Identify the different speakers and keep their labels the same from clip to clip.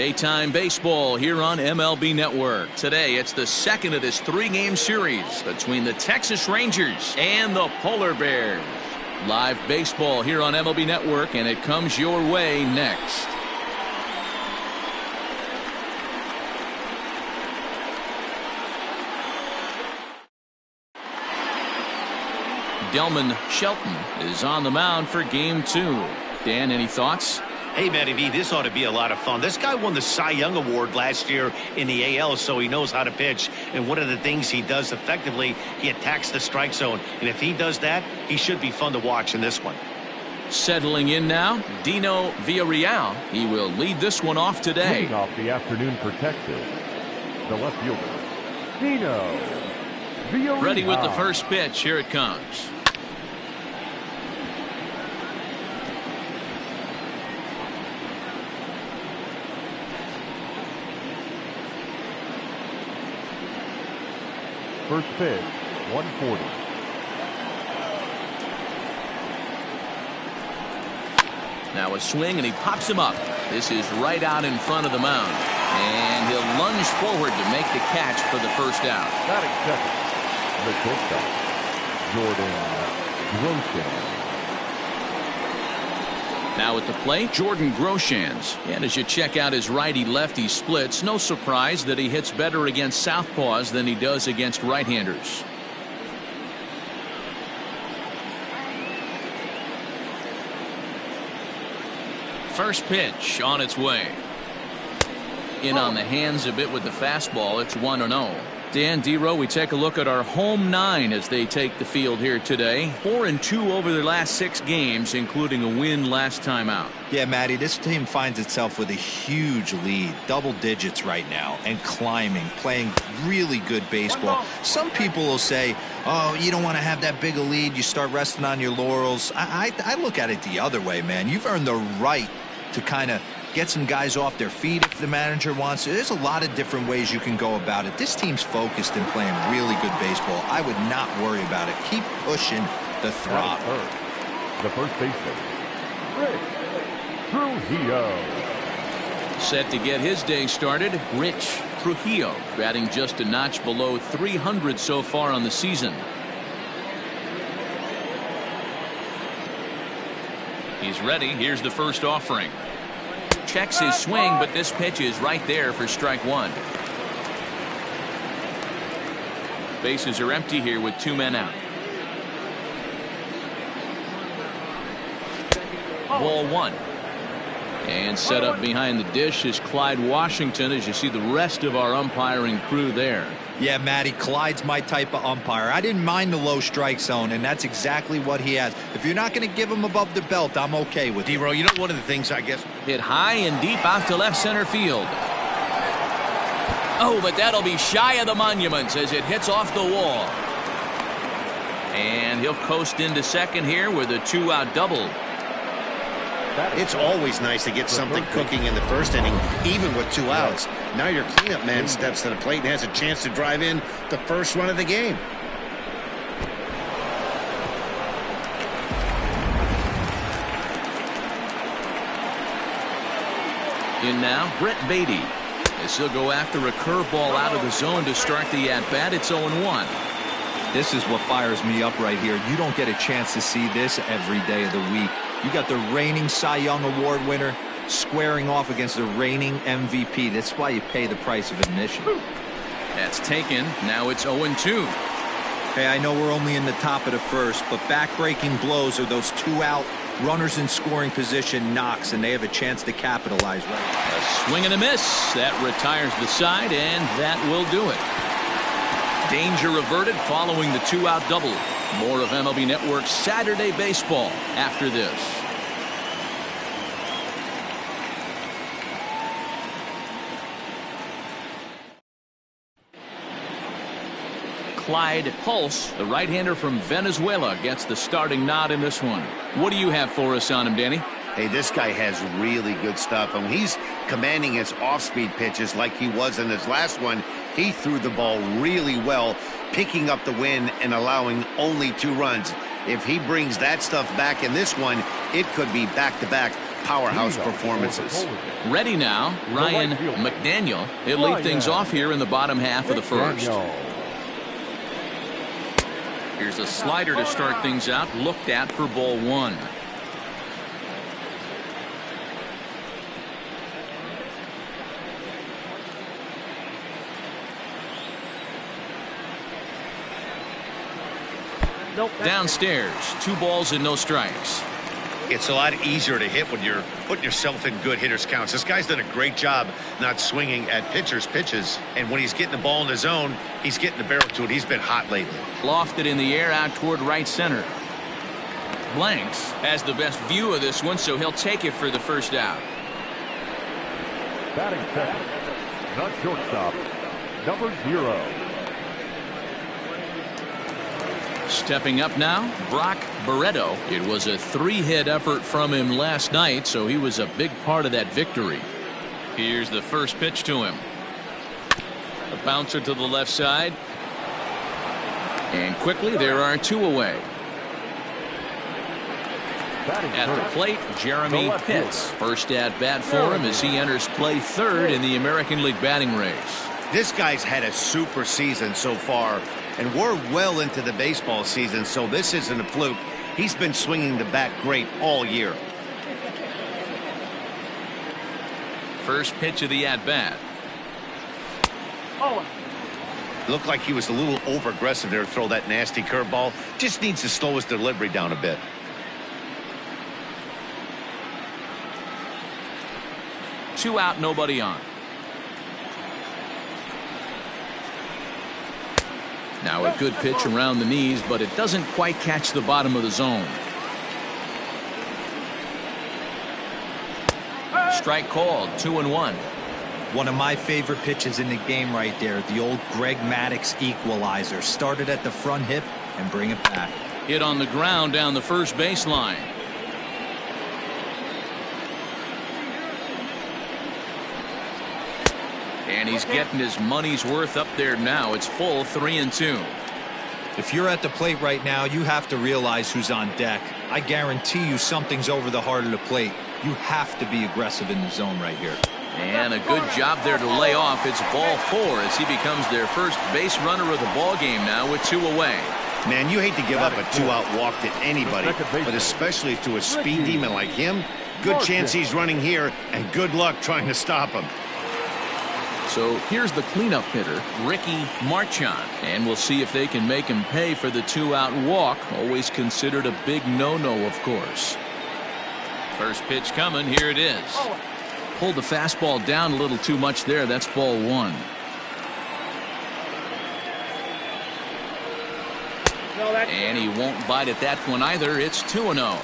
Speaker 1: Daytime baseball here on MLB Network. Today, it's the second of this three-game series between the Texas Rangers and the Polar Bears. Live baseball here on MLB Network, and it comes your way next. Delman Shelton is on the mound for game 2. Dan, any thoughts?
Speaker 2: Hey, Matty V, this ought to be a lot of fun. This guy won the Cy Young Award last year in the AL, so he knows how to pitch. And one of the things he does effectively, he attacks the strike zone. And if he does that, he should be fun to watch in this one.
Speaker 1: Settling in now, Dino Villarreal. He will lead this one off today.
Speaker 3: Leading off the afternoon for Texas, the left fielder, Dino Villarreal.
Speaker 1: Ready with the first pitch. Here it comes.
Speaker 3: First pitch, 140.
Speaker 1: Now a swing, and he pops him up. This is right out in front of the mound. And he'll lunge forward to make the catch for the first out.
Speaker 3: Batting second, the shortstop, Jordan Groshans.
Speaker 1: Now at the plate, Jordan Groshans. And as you check out his righty-lefty splits, no surprise that he hits better against southpaws than he does against right-handers. First pitch on its way. In on the hands a bit with the fastball. It's 1-0. Dan, D-Row, we take a look at our home 9 as they take the field here today. 4-2 over their last 6 games, including a win last time out.
Speaker 4: Yeah, Matty, this team finds itself with a huge lead, double digits right now, and climbing, playing really good baseball. Some people will say, oh, you don't want to have that big a lead, you start resting on your laurels. I look at it the other way, man. You've earned the right to kind of get some guys off their feet if the manager wants to. There's a lot of different ways you can go about it. This team's focused and playing really good baseball. I would not worry about it. Keep pushing the throttle.
Speaker 3: The first baseman, Rich Trujillo.
Speaker 1: Set to get his day started, Rich Trujillo, batting just a notch below 300 so far on the season. He's ready. Here's the first offering. Checks his swing, but this pitch is right there for strike 1. Bases are empty here with 2 men out. Ball 1. And set up behind the dish is Clyde Washington, as you see the rest of our umpiring crew there.
Speaker 4: Yeah, Matty, Clyde's my type of umpire. I didn't mind the low strike zone, and that's exactly what he has. If you're not going to give him above the belt, I'm okay with it.
Speaker 2: D-Row, you know, one of the things I guess.
Speaker 1: Hit high and deep out to left center field. Oh, but that'll be shy of the monuments as it hits off the wall. And he'll coast into second here with a 2-out double.
Speaker 2: It's always nice to get something cooking in the first inning, even with 2 outs. Now your cleanup man steps to the plate and has a chance to drive in the first run of the game.
Speaker 1: In now, Brett Beatty. As he'll go after a curveball out of the zone to start the at-bat. It's 0-1.
Speaker 4: This is what fires me up right here. You don't get a chance to see this every day of the week. You got the reigning Cy Young Award winner squaring off against the reigning MVP. That's why you pay the price of admission.
Speaker 1: That's taken. Now it's 0-2.
Speaker 4: Hey, I know we're only in the top of the first, but back-breaking blows are those 2-out runners in scoring position knocks, and they have a chance to capitalize. Right?
Speaker 1: A swing and a miss. That retires the side, and that will do it. Danger averted following the 2-out double. More of MLB Network's Saturday Baseball after this. Clyde Pulse, the right-hander from Venezuela, gets the starting nod in this one. What do you have for us on him, Danny?
Speaker 2: Hey, this guy has really good stuff. And when he's commanding his off-speed pitches like he was in his last one, he threw the ball really well, picking up the win and allowing only 2 runs. If he brings that stuff back in this one, it could be back-to-back powerhouse performances.
Speaker 1: Ready now, Ryan McDaniel. He'll lead things off here in the bottom half of the first. Here's a slider to start things out, looked at for ball one. Downstairs, 2 balls and no strikes.
Speaker 2: It's a lot easier to hit when you're putting yourself in good hitters counts. This guy's done a great job not swinging at pitchers' pitches. And when he's getting the ball in the zone, he's getting the barrel to it. He's been hot lately.
Speaker 1: Lofted in the air out toward right center. Blanks has the best view of this one, so he'll take it for the first out.
Speaker 3: Batting second, the shortstop, number 0.
Speaker 1: Stepping up now, Brock Barreto. It was a 3-hit effort from him last night, so he was a big part of that victory. Here's the first pitch to him. A bouncer to the left side. And quickly there are 2 away. At the plate, Jeremy Pitts. First at bat for him as he enters play 3rd in the American League batting race.
Speaker 2: This guy's had a super season so far, and we're well into the baseball season, so this isn't a fluke. He's been swinging the bat great all year.
Speaker 1: First pitch of the at-bat.
Speaker 2: Looked like he was a little over-aggressive there to throw that nasty curveball. Just needs to slow his delivery down a bit.
Speaker 1: Two out, nobody on. Now a good pitch around the knees, but it doesn't quite catch the bottom of the zone. Strike called, 2-1.
Speaker 4: One of my favorite pitches in the game right there, the old Greg Maddux equalizer. Started at the front hip and bring it back.
Speaker 1: Hit on the ground down the first baseline. And he's getting his money's worth up there now. It's full, 3-2.
Speaker 4: If you're at the plate right now, you have to realize who's on deck. I guarantee you something's over the heart of the plate. You have to be aggressive in the zone right here.
Speaker 1: And a good job there to lay off. It's ball 4 as he becomes their first base runner of the ball game now with 2 away.
Speaker 2: Man, you hate to give up a 2-out walk to anybody, but especially to a speed demon like him. Good chance he's running here, and good luck trying to stop him.
Speaker 1: So here's the cleanup hitter, Ricky Marchand, and we'll see if they can make him pay for the 2-out walk. Always considered a big no-no, of course. First pitch coming. Here it is. Pulled the fastball down a little too much there. That's ball 1. And he won't bite at that one either. It's 2-0.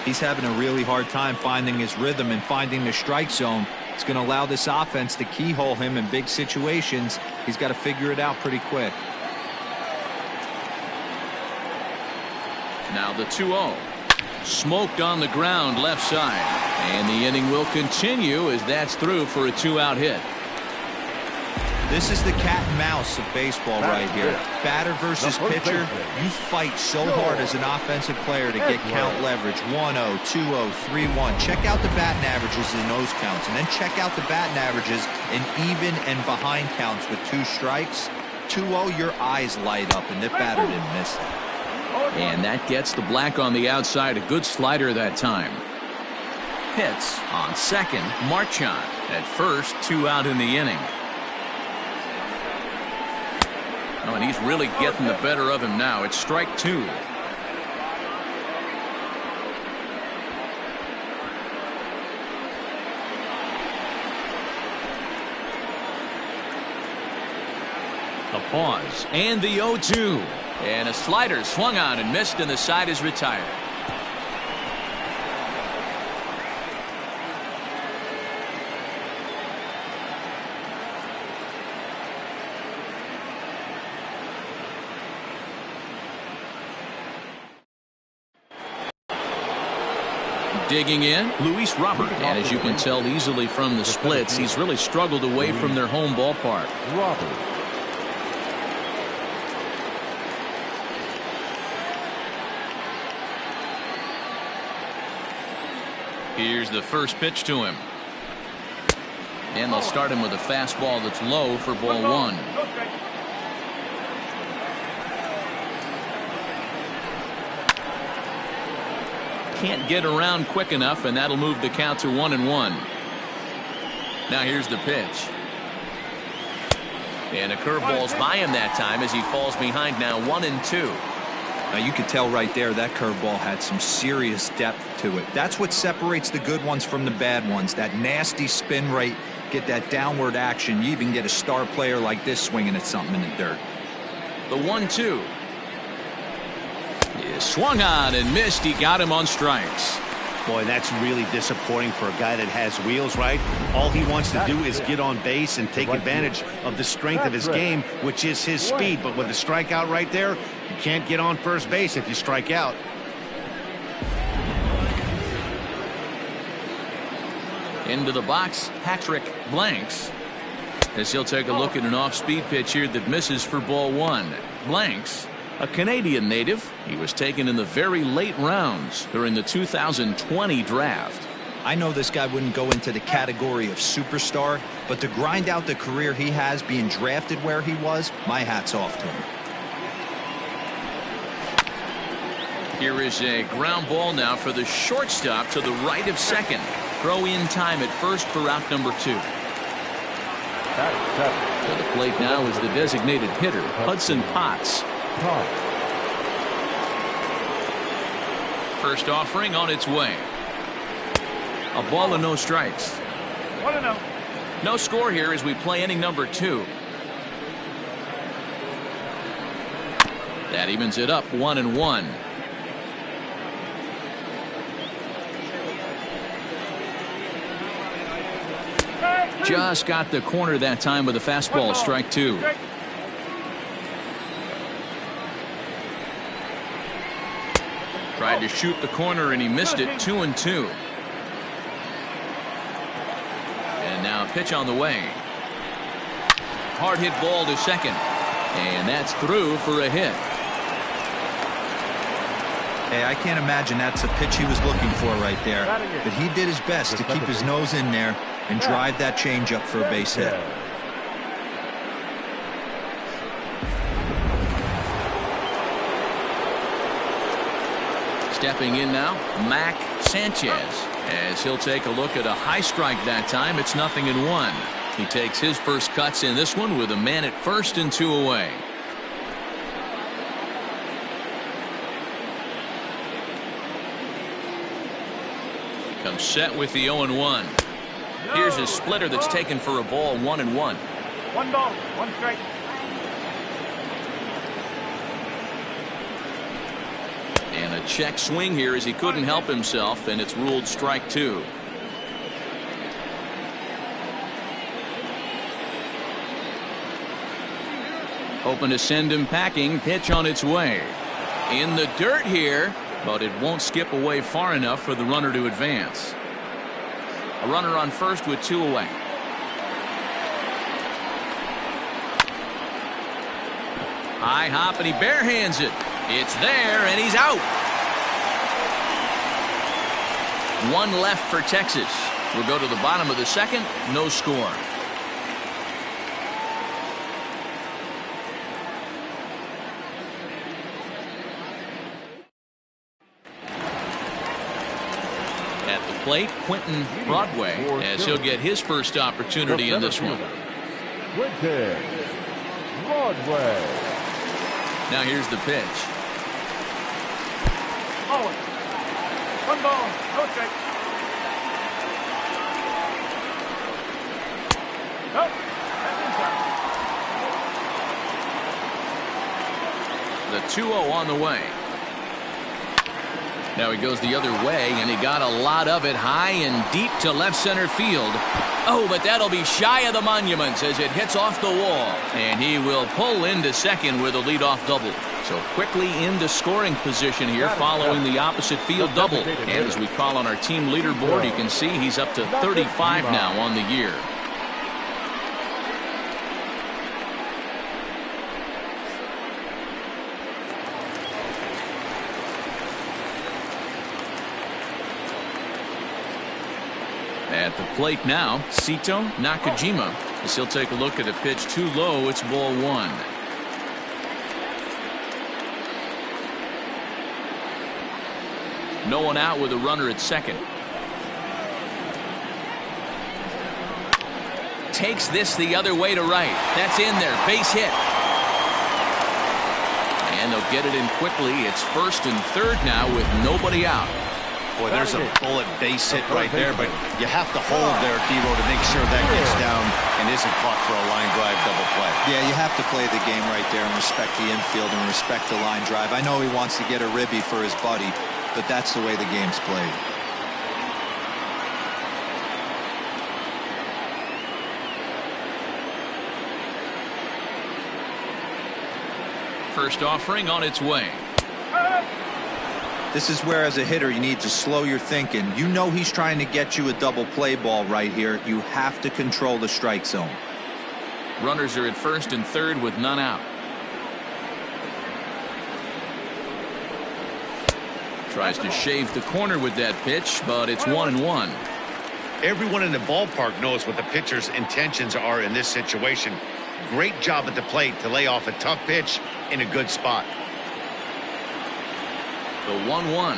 Speaker 4: He's having a really hard time finding his rhythm and finding the strike zone. It's going to allow this offense to keyhole him in big situations. He's got to figure it out pretty quick.
Speaker 1: Now the 2-0. Smoked on the ground left side. And the inning will continue as that's through for a 2-out hit.
Speaker 4: This is the cat and mouse of baseball right here. Batter versus pitcher. You fight so hard as an offensive player to get count leverage. 1-0, 2-0, 3-1. Check out the batting averages in those counts, and then check out the batting averages in even and behind counts with 2 strikes. 2-0, your eyes light up, and the batter didn't miss it.
Speaker 1: And that gets the black on the outside. A good slider that time. Hits on second. Marchand at first. 2 out in the inning. Oh, and he's really getting the better of him now. It's strike 2. A pause and the 0-2. And a slider swung on and missed, and the side is retired. Digging in, Luis Robert. And as you can tell easily from the splits, he's really struggled away from their home ballpark.
Speaker 3: Robert.
Speaker 1: Here's the first pitch to him. And they'll start him with a fastball that's low for ball one. Can't get around quick enough, and that'll move the count to 1-1. Now here's the pitch. And a curveball's by him that time as he falls behind now 1-2.
Speaker 4: Now you could tell right there that curveball had some serious depth to it. That's what separates the good ones from the bad ones. That nasty spin rate, get that downward action. You even get a star player like this swinging at something in the dirt.
Speaker 1: The 1-2. He swung on and missed. He got him on strikes.
Speaker 2: Boy, that's really disappointing for a guy that has wheels, right? All he wants to do is get on base and take advantage of the strength of his game, which is his speed. But with the strikeout right there, you can't get on first base if you strike out.
Speaker 1: Into the box, Patrick Blanks, as he'll take a look at an off-speed pitch here that misses for ball one. Blanks, a Canadian native, he was taken in the very late rounds during the 2020 draft.
Speaker 4: I know this guy wouldn't go into the category of superstar, but to grind out the career he has being drafted where he was, my hat's off to him.
Speaker 1: Here is a ground ball now for the shortstop to the right of second. Throw in time at first for out number 2. To the plate now is the designated hitter, Hudson Potts. First offering on its way. A ball and no strikes.
Speaker 5: 1-0.
Speaker 1: No score here as we play inning number 2. That evens it up 1-1. Just got the corner that time with a fastball, strike 2. Tried to shoot the corner and he missed it. 2-2. And now a pitch on the way. Hard hit ball to second. And that's through for a hit.
Speaker 4: Hey, I can't imagine that's a pitch he was looking for right there. But he did his best to keep his nose in there and drive that changeup for a base hit.
Speaker 1: Stepping in now, Mac Sanchez, as he'll take a look at a high strike that time. It's 0-1. He takes his first cuts in this one with a man at first and 2 away. Comes set with the 0-1. Here's his splitter that's taken for a ball. 1-1.
Speaker 5: 1 ball, 1 strike.
Speaker 1: And a check swing here as he couldn't help himself, and it's ruled strike 2. Hoping to send him packing. Pitch on its way. In the dirt here, but it won't skip away far enough for the runner to advance. A runner on first with 2 away. High hop, and he barehands it. It's there, and he's out. 1 left for Texas. We'll go to the bottom of the second. No score. At the plate, Quentin Broadway, as he'll get his first opportunity in this one.
Speaker 3: Quentin Broadway.
Speaker 1: Now here's the pitch.
Speaker 5: 1 ball, no strike. Nope.
Speaker 1: The 2-0 on the way. Now he goes the other way, and he got a lot of it high and deep to left center field. Oh, but that'll be shy of the monuments as it hits off the wall. And he will pull into second with a leadoff double. So quickly into scoring position here following the opposite field double. And as we call on our team leaderboard, you can see he's up to 35 now on the year. At the plate now, Sito Nakajima, as he'll take a look at a pitch too low. It's ball one. No one out with a runner at second. Takes this the other way to right. That's in there. Base hit. And they'll get it in quickly. It's first and third now with nobody out.
Speaker 2: Boy, there's a bullet base hit right there, but you have to hold there, Devo, to make sure that gets down and isn't caught for a line drive double play.
Speaker 4: Yeah, you have to play the game right there and respect the infield and respect the line drive. I know he wants to get a ribby for his buddy, but that's the way the game's played.
Speaker 1: First offering on its way.
Speaker 4: This is where, as a hitter, you need to slow your thinking. You know he's trying to get you a double play ball right here. You have to control the strike zone.
Speaker 1: Runners are at first and third with none out. Tries to shave the corner with that pitch, but it's 1-1.
Speaker 2: Everyone in the ballpark knows what the pitcher's intentions are in this situation. Great job at the plate to lay off a tough pitch in a good spot.
Speaker 1: The 1-1.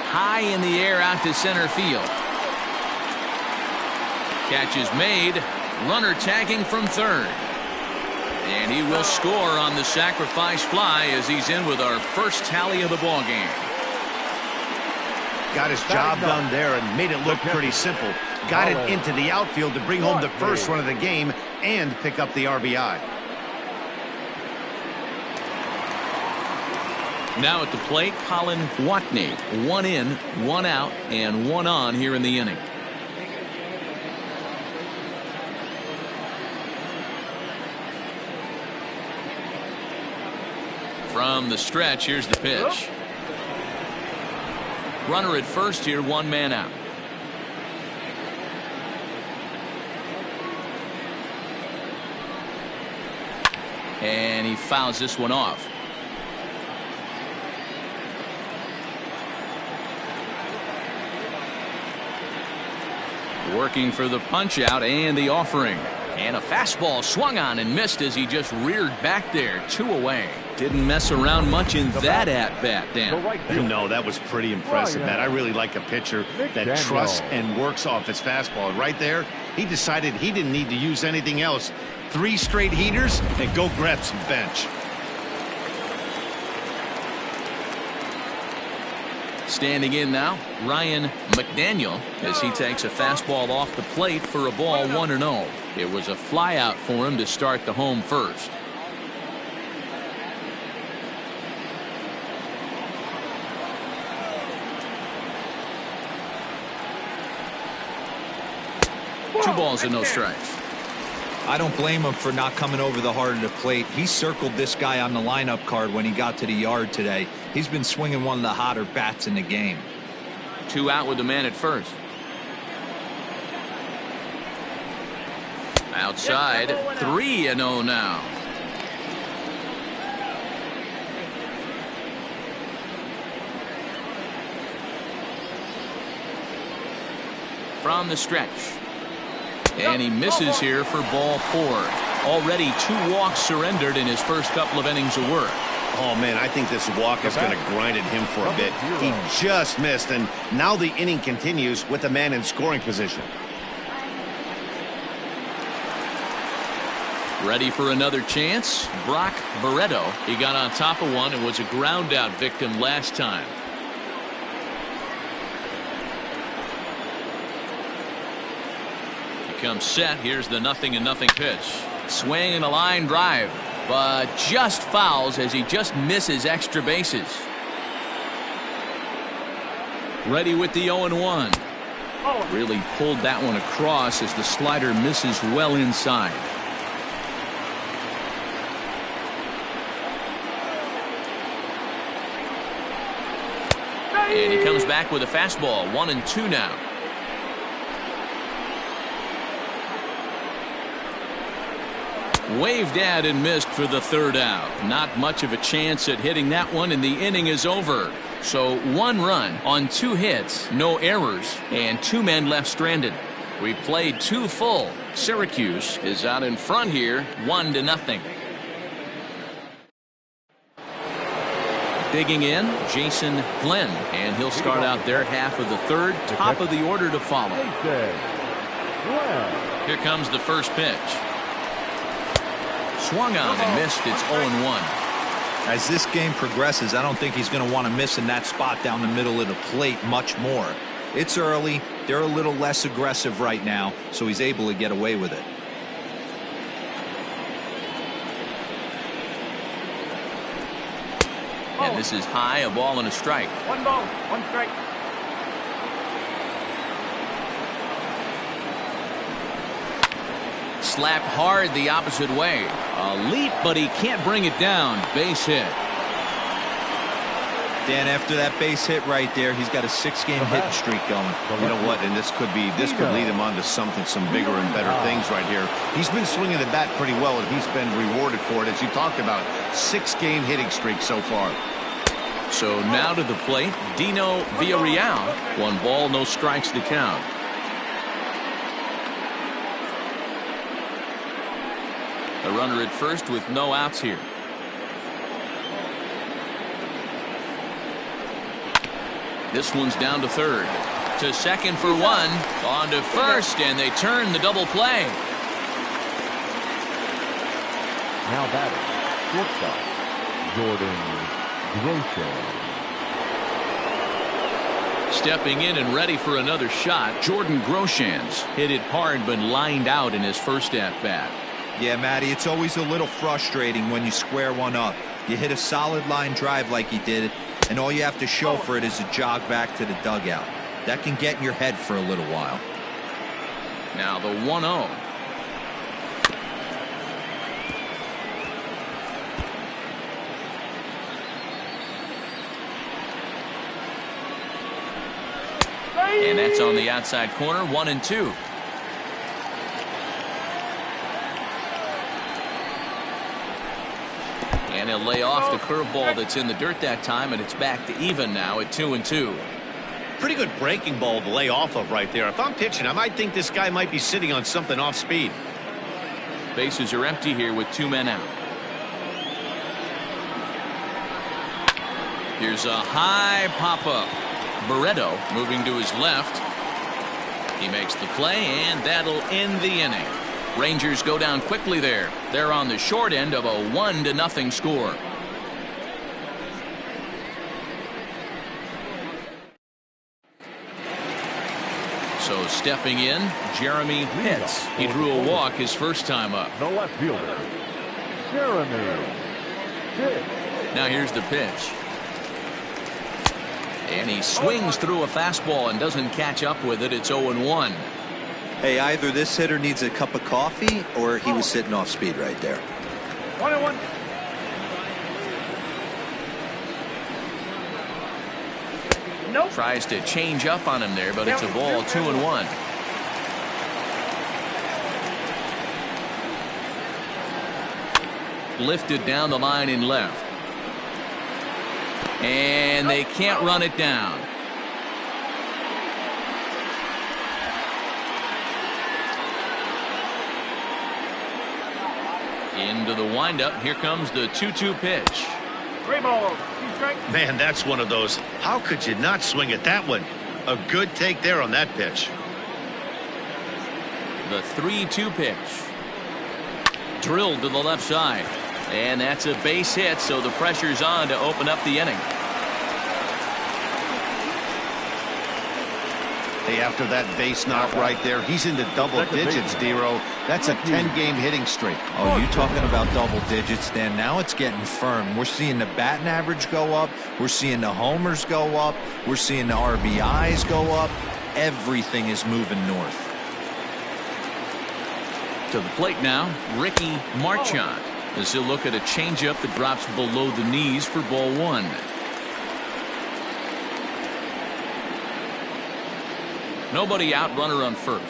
Speaker 1: High in the air out to center field. Catch is made. Runner tagging from third. And he will score on the sacrifice fly as he's in with our first tally of the ball game.
Speaker 2: Got his job done there and made it look pretty simple. Got it into the outfield to bring home the first run of the game and pick up the RBI.
Speaker 1: Now at the plate, Colin Watney. 1 in, 1 out, and 1 on here in the inning. From the stretch, here's the pitch. Runner at first here, 1 man out. And he fouls this one off. Working for the punch out and the offering. And a fastball swung on and missed as he just reared back there. 2 away. Didn't mess around much in that at-bat, Dan.
Speaker 2: No, that was pretty impressive, Matt. I really like a pitcher that trusts and works off his fastball. Right there, he decided he didn't need to use anything else. 3 straight heaters and go grab some bench.
Speaker 1: Standing in now, Ryan McDaniel, as he takes a fastball off the plate for a ball 1-0. It was a flyout for him to start the home first. Two balls and no strikes.
Speaker 4: I don't blame him for not coming over the heart of the plate. He circled this guy on the lineup card when he got to the yard today. He's been swinging one of the hotter bats in the game.
Speaker 1: 2 out with the man at first. Outside, 3-0 now. From the stretch. And he misses here for ball 4. Already 2 walks surrendered in his first couple of innings of work.
Speaker 2: Oh, man, I think this walk is going to grind at him for a bit. He just missed, and now the inning continues with a man in scoring position.
Speaker 1: Ready for another chance? Brock Barreto. He got on top of one and was a ground out victim last time. He comes set. Here's the 0-0 pitch. Swing and a line drive, but just fouls as he just misses extra bases. Ready with the 0-1. Really pulled that one across as the slider misses well inside. And he comes back with a fastball. 1-2 now. Waved at and missed for the third out. Not much of a chance at hitting that one, and the inning is over. So 1 run on 2 hits, no errors, and 2 men left stranded. We played 2 full. Syracuse is out in front here, 1-0. Digging in, Jason Glenn, and he'll start out their half of the third. Top of the order to follow. Here comes the first pitch. Swung on and missed. It's 0-1.
Speaker 4: As this game progresses, I don't think he's going to want to miss in that spot down the middle of the plate much more. It's early. They're a little less aggressive right now, so he's able to get away with it.
Speaker 1: And this is high, a ball and a strike.
Speaker 5: 1 ball, 1 strike.
Speaker 1: Slapped hard the opposite way. A leap, but he can't bring it down. Base hit.
Speaker 4: Dan, after that base hit right there, he's got a 6-game hitting streak going.
Speaker 2: You know what? And this could lead him on to some bigger and better things right here. He's been swinging the bat pretty well, and he's been rewarded for it, as you talked about. 6-game hitting streak so far.
Speaker 1: So now to the plate, Dino Villarreal. 1 ball, no strikes to count. A runner at first with no outs here. This one's down to third. To second for 1. On to first, and they turn the double play.
Speaker 3: Now batting, shortstop, Jordan Grosjean.
Speaker 1: Stepping in and ready for another shot, Jordan Grosjean's hit it hard but lined out in his first at-bat.
Speaker 4: Yeah, Matty, it's always a little frustrating when you square one up. You hit a solid line drive like he did, and all you have to show for it is a jog back to the dugout. That can get in your head for a little while.
Speaker 1: Now the 1-0. And that's on the outside corner. 1-2. And he'll lay off the curveball that's in the dirt that time, and it's back to even now at 2-2.
Speaker 2: Pretty good breaking ball to lay off of right there. If I'm pitching, I might think this guy might be sitting on something off speed.
Speaker 1: Bases are empty here with 2 men out. Here's a high pop-up. Barreto moving to his left. He makes the play, and that'll end the inning. Rangers go down quickly there. They're on the short end of a 1-0 score. So stepping in, Jeremy Pitts. He drew a walk his first time up.
Speaker 3: The left fielder, Jeremy Pitts.
Speaker 1: Now here's the pitch. And he swings through a fastball and doesn't catch up with it. It's 0-1.
Speaker 4: Hey, either this hitter needs a cup of coffee or he was sitting off speed right there.
Speaker 5: 1-1. Nope.
Speaker 1: Tries to change up on him there, but it's a ball. 2-1. Lifted down the line in left. And they can't run it down. Into the windup. Here comes the 2-2 pitch.
Speaker 5: 3 balls, 2 strikes.
Speaker 2: Man, that's one of those. How could you not swing at that one? A good take there on that pitch.
Speaker 1: The 3-2 pitch. Drilled to the left side. And that's a base hit, so the pressure's on to open up the inning.
Speaker 2: Hey, after that base knock right there, he's into double digits, D-Row. That's a 10-game hitting streak.
Speaker 4: Oh, you talking about double digits, Dan? Now it's getting firm. We're seeing the batting average go up. We're seeing the homers go up. We're seeing the RBIs go up. Everything is moving north.
Speaker 1: To the plate now, Ricky Marchand. As he'll look at a changeup that drops below the knees for ball 1. Nobody out, runner on first.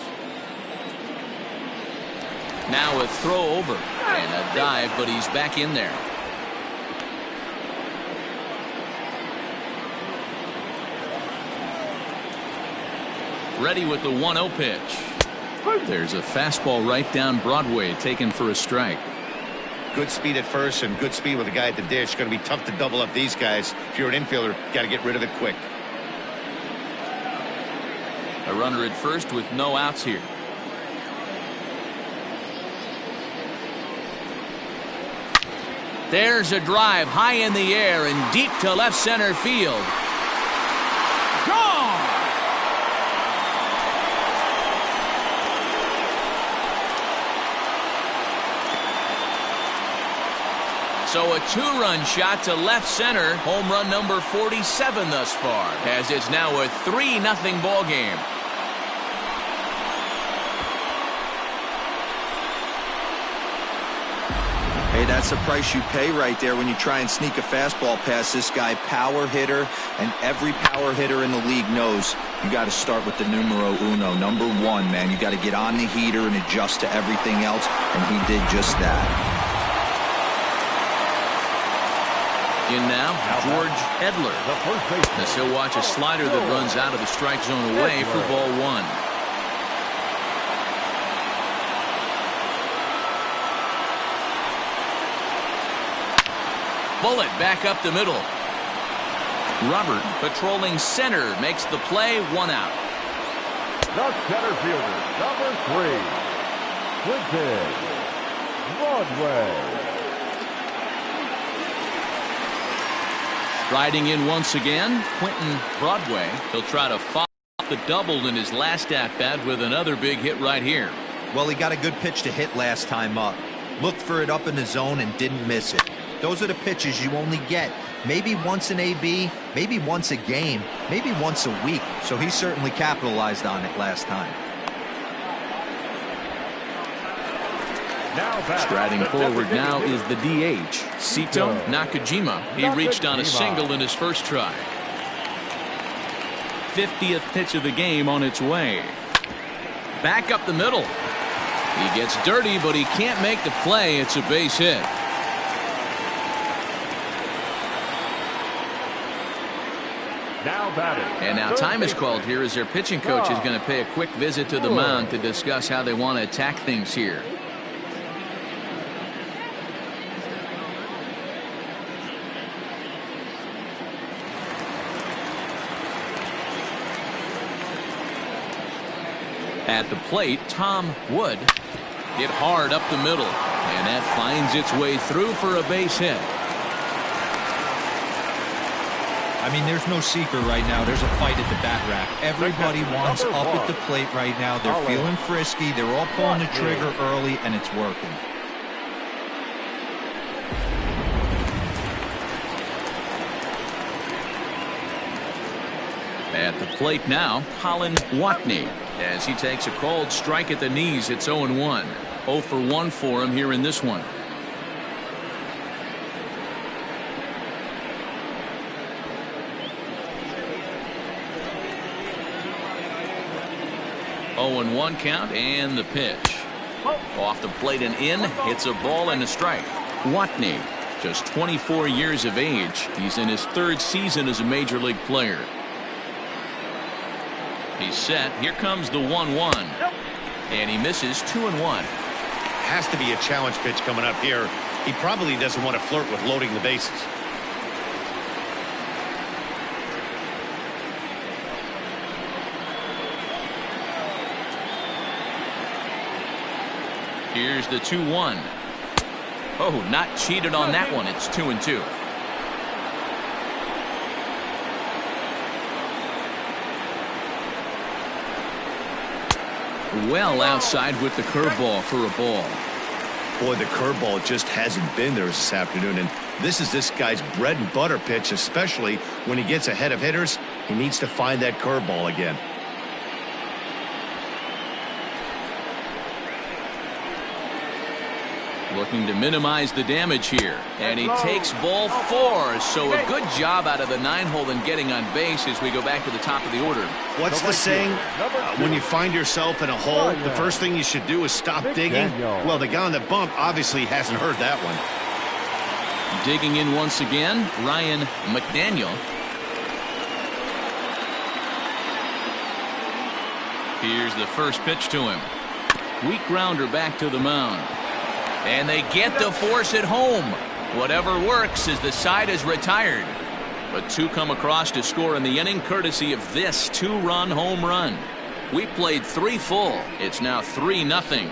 Speaker 1: Now a throw over and a dive, but he's back in there. Ready with the 1-0 pitch. There's a fastball right down Broadway, taken for a strike.
Speaker 2: Good speed at first and good speed with the guy at the dish. Going to be tough to double up these guys. If you're an infielder, got to get rid of it quick.
Speaker 1: A runner at first with no outs here. There's a drive high in the air and deep to left center field. Gone! So a two-run shot to left center. Home run number 47 thus far, as it's now a 3-0 ball game.
Speaker 4: Hey, that's the price you pay right there when you try and sneak a fastball past this guy. Power hitter, and every power hitter in the league knows you got to start with the numero uno, number 1, man. You got to get on the heater and adjust to everything else, and he did just that.
Speaker 1: In now, George Edler. As he'll watch a slider that runs out of the strike zone away for ball 1. Bullet back up the middle. Robert patrolling center makes the play, 1 out.
Speaker 3: The center fielder, number 3, Quinton Broadway.
Speaker 1: Riding in once again, Quinton Broadway. He'll try to follow the double in his last at-bat with another big hit right here.
Speaker 4: Well, he got a good pitch to hit last time up. Looked for it up in the zone and didn't miss it. Those are the pitches you only get maybe once an AB, maybe once a game, maybe once a week. So he certainly capitalized on it last time.
Speaker 1: Striding forward now is the DH, Sito Nakajima. He reached on a single in his first try. 50th pitch of the game on its way. Back up the middle. He gets dirty, but he can't make the play. It's a base hit. And now time is called here as their pitching coach is going to pay a quick visit to the mound to discuss how they want to attack things here. At the plate, Tom Wood hit hard up the middle, and that finds its way through for a base hit.
Speaker 4: I mean, there's no secret right now. There's a fight at the bat rack. Everybody wants up at the plate right now. They're feeling frisky. They're all pulling the trigger early, and it's working.
Speaker 1: At the plate now, Colin Watney, as he takes a called strike at the knees. It's 0-1. 0 for 1 for him here in this one. And 1 count, and the pitch. Off the plate and in, hits a ball and a strike. Watney, just 24 years of age. He's in his 3rd season as a major league player. He's set. Here comes the 1-1. And he misses 2-1.
Speaker 2: Has to be a challenge pitch coming up here. He probably doesn't want to flirt with loading the bases.
Speaker 1: Here's the 2-1. Oh, not cheated on that one. It's 2-2. Well outside with the curveball for a ball.
Speaker 2: Boy, the curveball just hasn't been there this afternoon, and this is this guy's bread and butter pitch, especially when he gets ahead of hitters. He needs to find that curveball again.
Speaker 1: Looking to minimize the damage here. And he takes ball 4. So a good job out of the 9-hole in getting on base as we go back to the top of the order.
Speaker 2: What's the saying? When you find yourself in a hole, the first thing you should do is stop digging. Well, the guy on the bump obviously hasn't heard that one.
Speaker 1: Digging in once again, Ryan McDaniel. Here's the first pitch to him. Weak grounder back to the mound. And they get the force at home. Whatever works as the side is retired. But 2 come across to score in the inning courtesy of this 2-run home run. We played 3 full. It's now 3-0.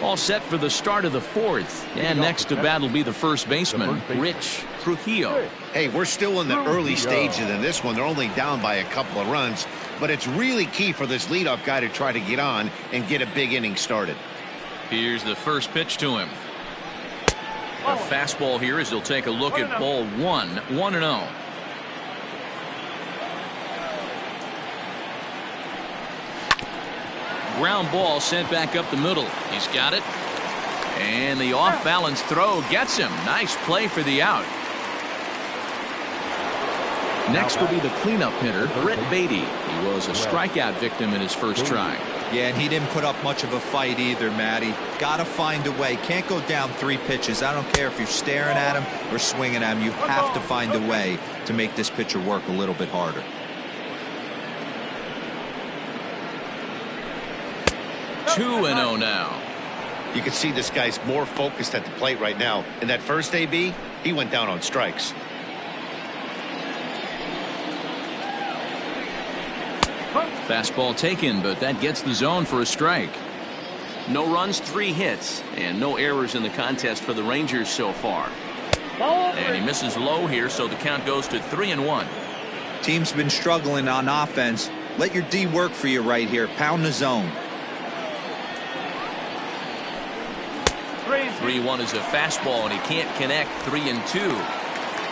Speaker 1: All set for the start of the 4th. And next to bat will be the first baseman, Rich Trujillo.
Speaker 2: Hey, we're still in the early stages in this one. They're only down by a couple of runs. But it's really key for this leadoff guy to try to get on and get a big inning started.
Speaker 1: Here's the first pitch to him. A fastball here as he'll take a look at ball 1. 1-0. Ground ball sent back up the middle. He's got it. And the off-balance throw gets him. Nice play for the out. Next will be the cleanup hitter, Brett Beatty. He was a strikeout victim in his first try.
Speaker 4: Yeah, and he didn't put up much of a fight either, Matty. Got to find a way. Can't go down 3 pitches. I don't care if you're staring at him or swinging at him. You have to find a way to make this pitcher work a little bit harder.
Speaker 1: 2-0 now.
Speaker 2: You can see this guy's more focused at the plate right now. In that first AB, he went down on strikes.
Speaker 1: Fastball taken, but that gets the zone for a strike. No runs, 3 hits, and no errors in the contest for the Rangers so far. And he misses low here, so the count goes to 3-1.
Speaker 4: Team's been struggling on offense. Let your D work for you right here. Pound the zone.
Speaker 1: 3-1 is a fastball, and he can't connect. 3-2.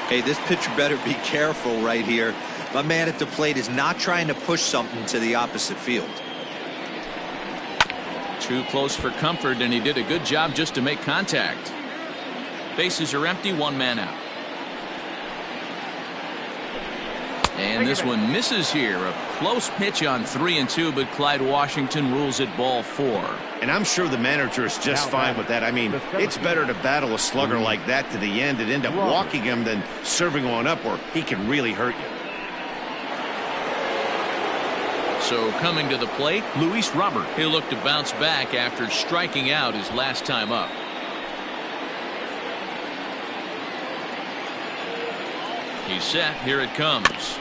Speaker 4: Hey, this pitcher better be careful right here. My man at the plate is not trying to push something to the opposite field.
Speaker 1: Too close for comfort, and he did a good job just to make contact. Bases are empty, 1 man out. And this one misses here. A close pitch on 3-2, but Clyde Washington rules it ball 4.
Speaker 2: And I'm sure the manager is just fine with that. I mean, it's better to battle a slugger like that to the end and end up walking him than serving one up where he can really hurt you.
Speaker 1: So coming to the plate, Luis Robert. He'll look to bounce back after striking out his last time up. He's set. Here it comes.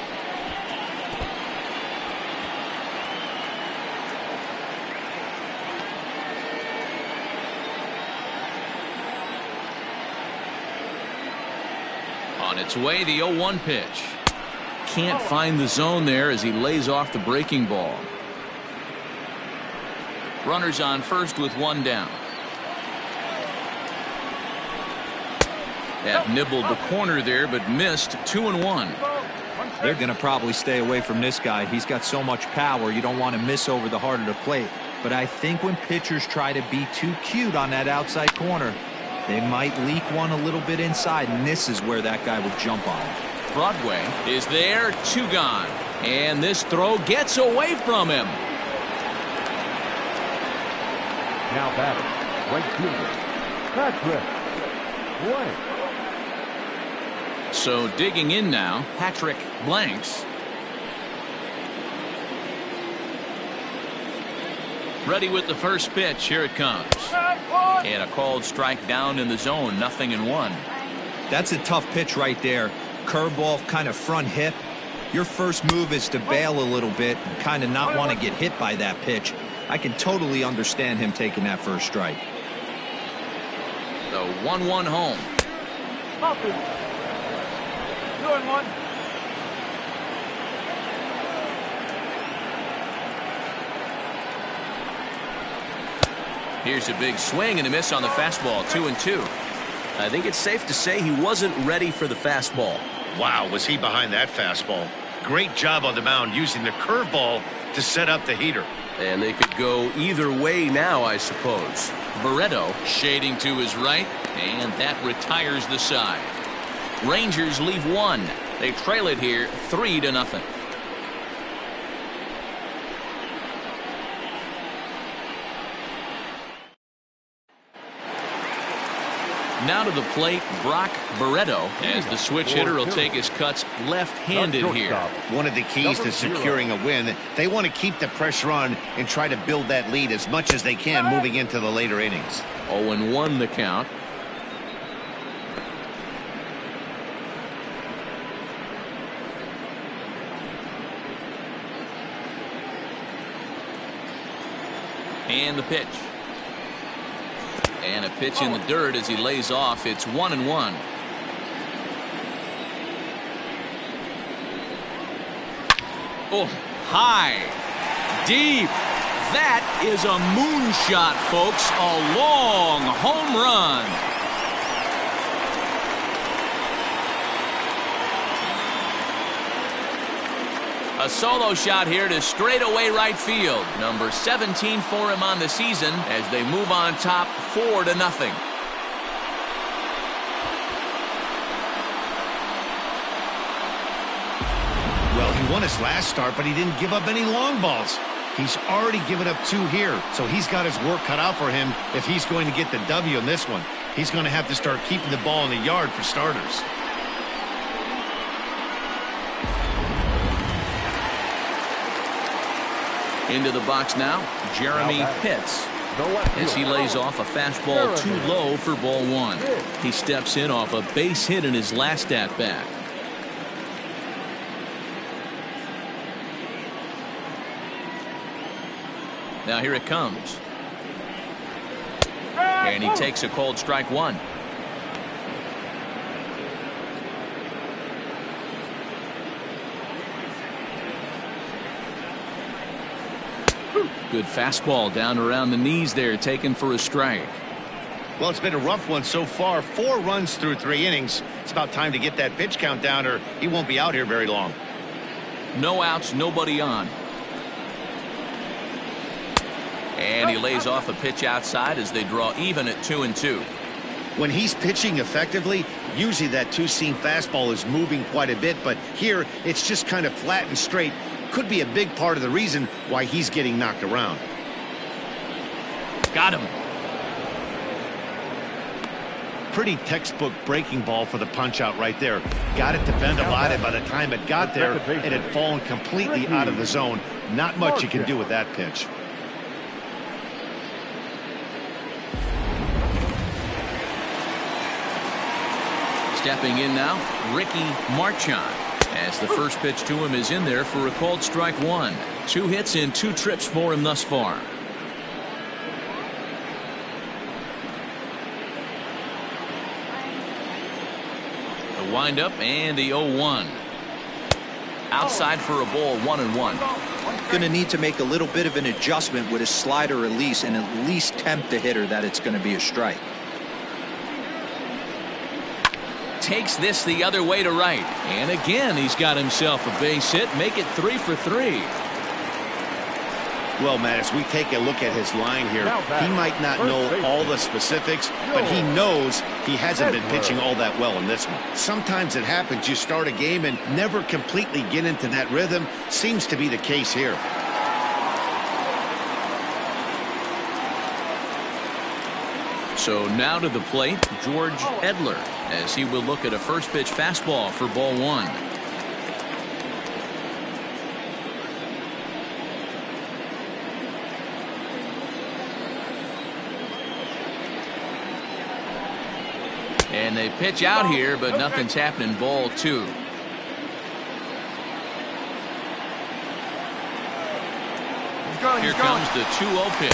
Speaker 1: On its way, the 0-1 pitch. Can't find the zone there as he lays off the breaking ball. Runners on first with 1 down. That nibbled the corner there, but missed. 2-1.
Speaker 4: They're going to probably stay away from this guy. He's got so much power. You don't want to miss over the heart of the plate. But I think when pitchers try to be too cute on that outside corner, they might leak one a little bit inside, and this is where that guy would jump on.
Speaker 1: Broadway is there, 2 gone. And this throw gets away from him.
Speaker 3: Now batting, right fielder, Patrick Blank.
Speaker 1: So digging in now, Patrick Blanks. Ready with the first pitch. Here it comes. And a called strike down in the zone. 0-1.
Speaker 4: That's a tough pitch right there. Curveball, kind of front hip. Your first move is to bail a little bit and kind of not want to get hit by that pitch. I can totally understand him taking that first strike.
Speaker 1: The 1-1 home.
Speaker 5: 2-1.
Speaker 1: Here's a big swing and a miss on the fastball. 2-2. I think it's safe to say he wasn't ready for the fastball.
Speaker 2: Wow, was he behind that fastball? Great job on the mound using the curveball to set up the heater.
Speaker 6: And they could go either way now, I suppose.
Speaker 1: Barreto shading to his right, and that retires the side. Rangers leave one. They trail it here 3-0. Now to the plate, Brock Barreto, as the switch hitter will take his cuts left-handed here.
Speaker 2: One of the keys to securing a win, they want to keep the pressure on and try to build that lead as much as they can moving into the later innings.
Speaker 1: 0-1 the count. And the pitch. And a pitch in the dirt as he lays off. It's 1-1. Oh, high, deep. That is a moonshot, folks. A long home run. A solo shot here to straightaway right field. Number 17 for him on the season as they move on top 4-0.
Speaker 2: Well, he won his last start, but he didn't give up any long balls. He's already given up 2 here, so he's got his work cut out for him if he's going to get the W in this one. He's going to have to start keeping the ball in the yard for starters.
Speaker 1: Into the box now, Jeremy Pitts, as he lays off a fastball too low for ball 1. He steps in off a base hit in his last at-bat. Now here it comes. And he takes a called strike 1. Good fastball down around the knees there, taken for a strike.
Speaker 2: Well, it's been a rough one so far. 4 runs through 3 innings. It's about time to get that pitch count down or he won't be out here very long.
Speaker 1: No outs, nobody on. And he lays off a pitch outside as they draw even at 2-2.
Speaker 2: When he's pitching effectively, usually that two-seam fastball is moving quite a bit, but here it's just kind of flat and straight. Could be a big part of the reason why he's getting knocked around.
Speaker 1: Got him.
Speaker 2: Pretty textbook breaking ball for the punch out right there. Got it to bend a lot, and by the time it got there, it had fallen completely out of the zone. Not much you can do with that pitch.
Speaker 1: Stepping in now, Ricky Marchand, as the first pitch to him is in there for a called strike 1. 2 hits in 2 trips for him thus far. The windup and the 0-1. Outside for a ball, 1-1.
Speaker 4: Going to need to make a little bit of an adjustment with his slider release and at least tempt the hitter that it's going to be a strike.
Speaker 1: Takes this the other way to right, and again he's got himself a base hit. Make it 3 for 3.
Speaker 2: Well, Matt, as we take a look at his line here, he might not know all the specifics, but he knows he hasn't been pitching all that well in this one. Sometimes it happens, you start a game and never completely get into that rhythm. Seems to be the case here.
Speaker 1: So now to the plate, George Edler, as he will look at a first pitch fastball for ball 1. And they pitch out here, but nothing's happening. Ball 2. Here comes the 2-0 pitch.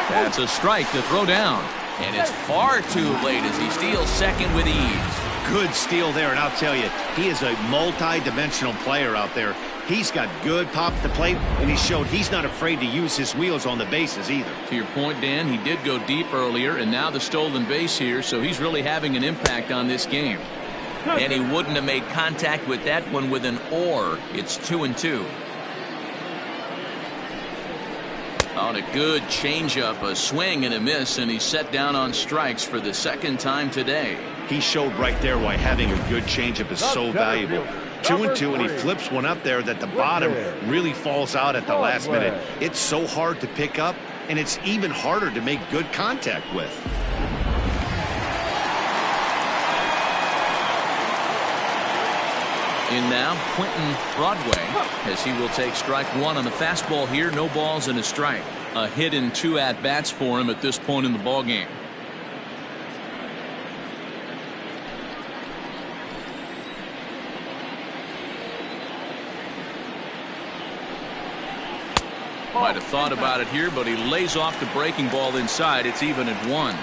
Speaker 1: That's a strike to throw down. And it's far too late as he steals second with ease.
Speaker 2: Good steal there, and I'll tell you, he is a multi-dimensional player out there. He's got good pop at the plate, and he showed he's not afraid to use his wheels on the bases either.
Speaker 1: To your point, Dan, he did go deep earlier, and now the stolen base here, so he's really having an impact on this game. And he wouldn't have made contact with that one with an or. It's 2-2. On a good changeup, a swing and a miss, and he's set down on strikes for the second time today.
Speaker 2: He showed right there why having a good changeup is so valuable. 2-2, and he flips one up there that the bottom really falls out at the last minute. It's so hard to pick up, and it's even harder to make good contact with.
Speaker 1: In now, Quentin Broadway, as he will take strike one on the fastball here. No balls and a strike. A hit and 2 at-bats for him at this point in the ballgame. Might have thought about it here, but he lays off the breaking ball inside. It's even at 1.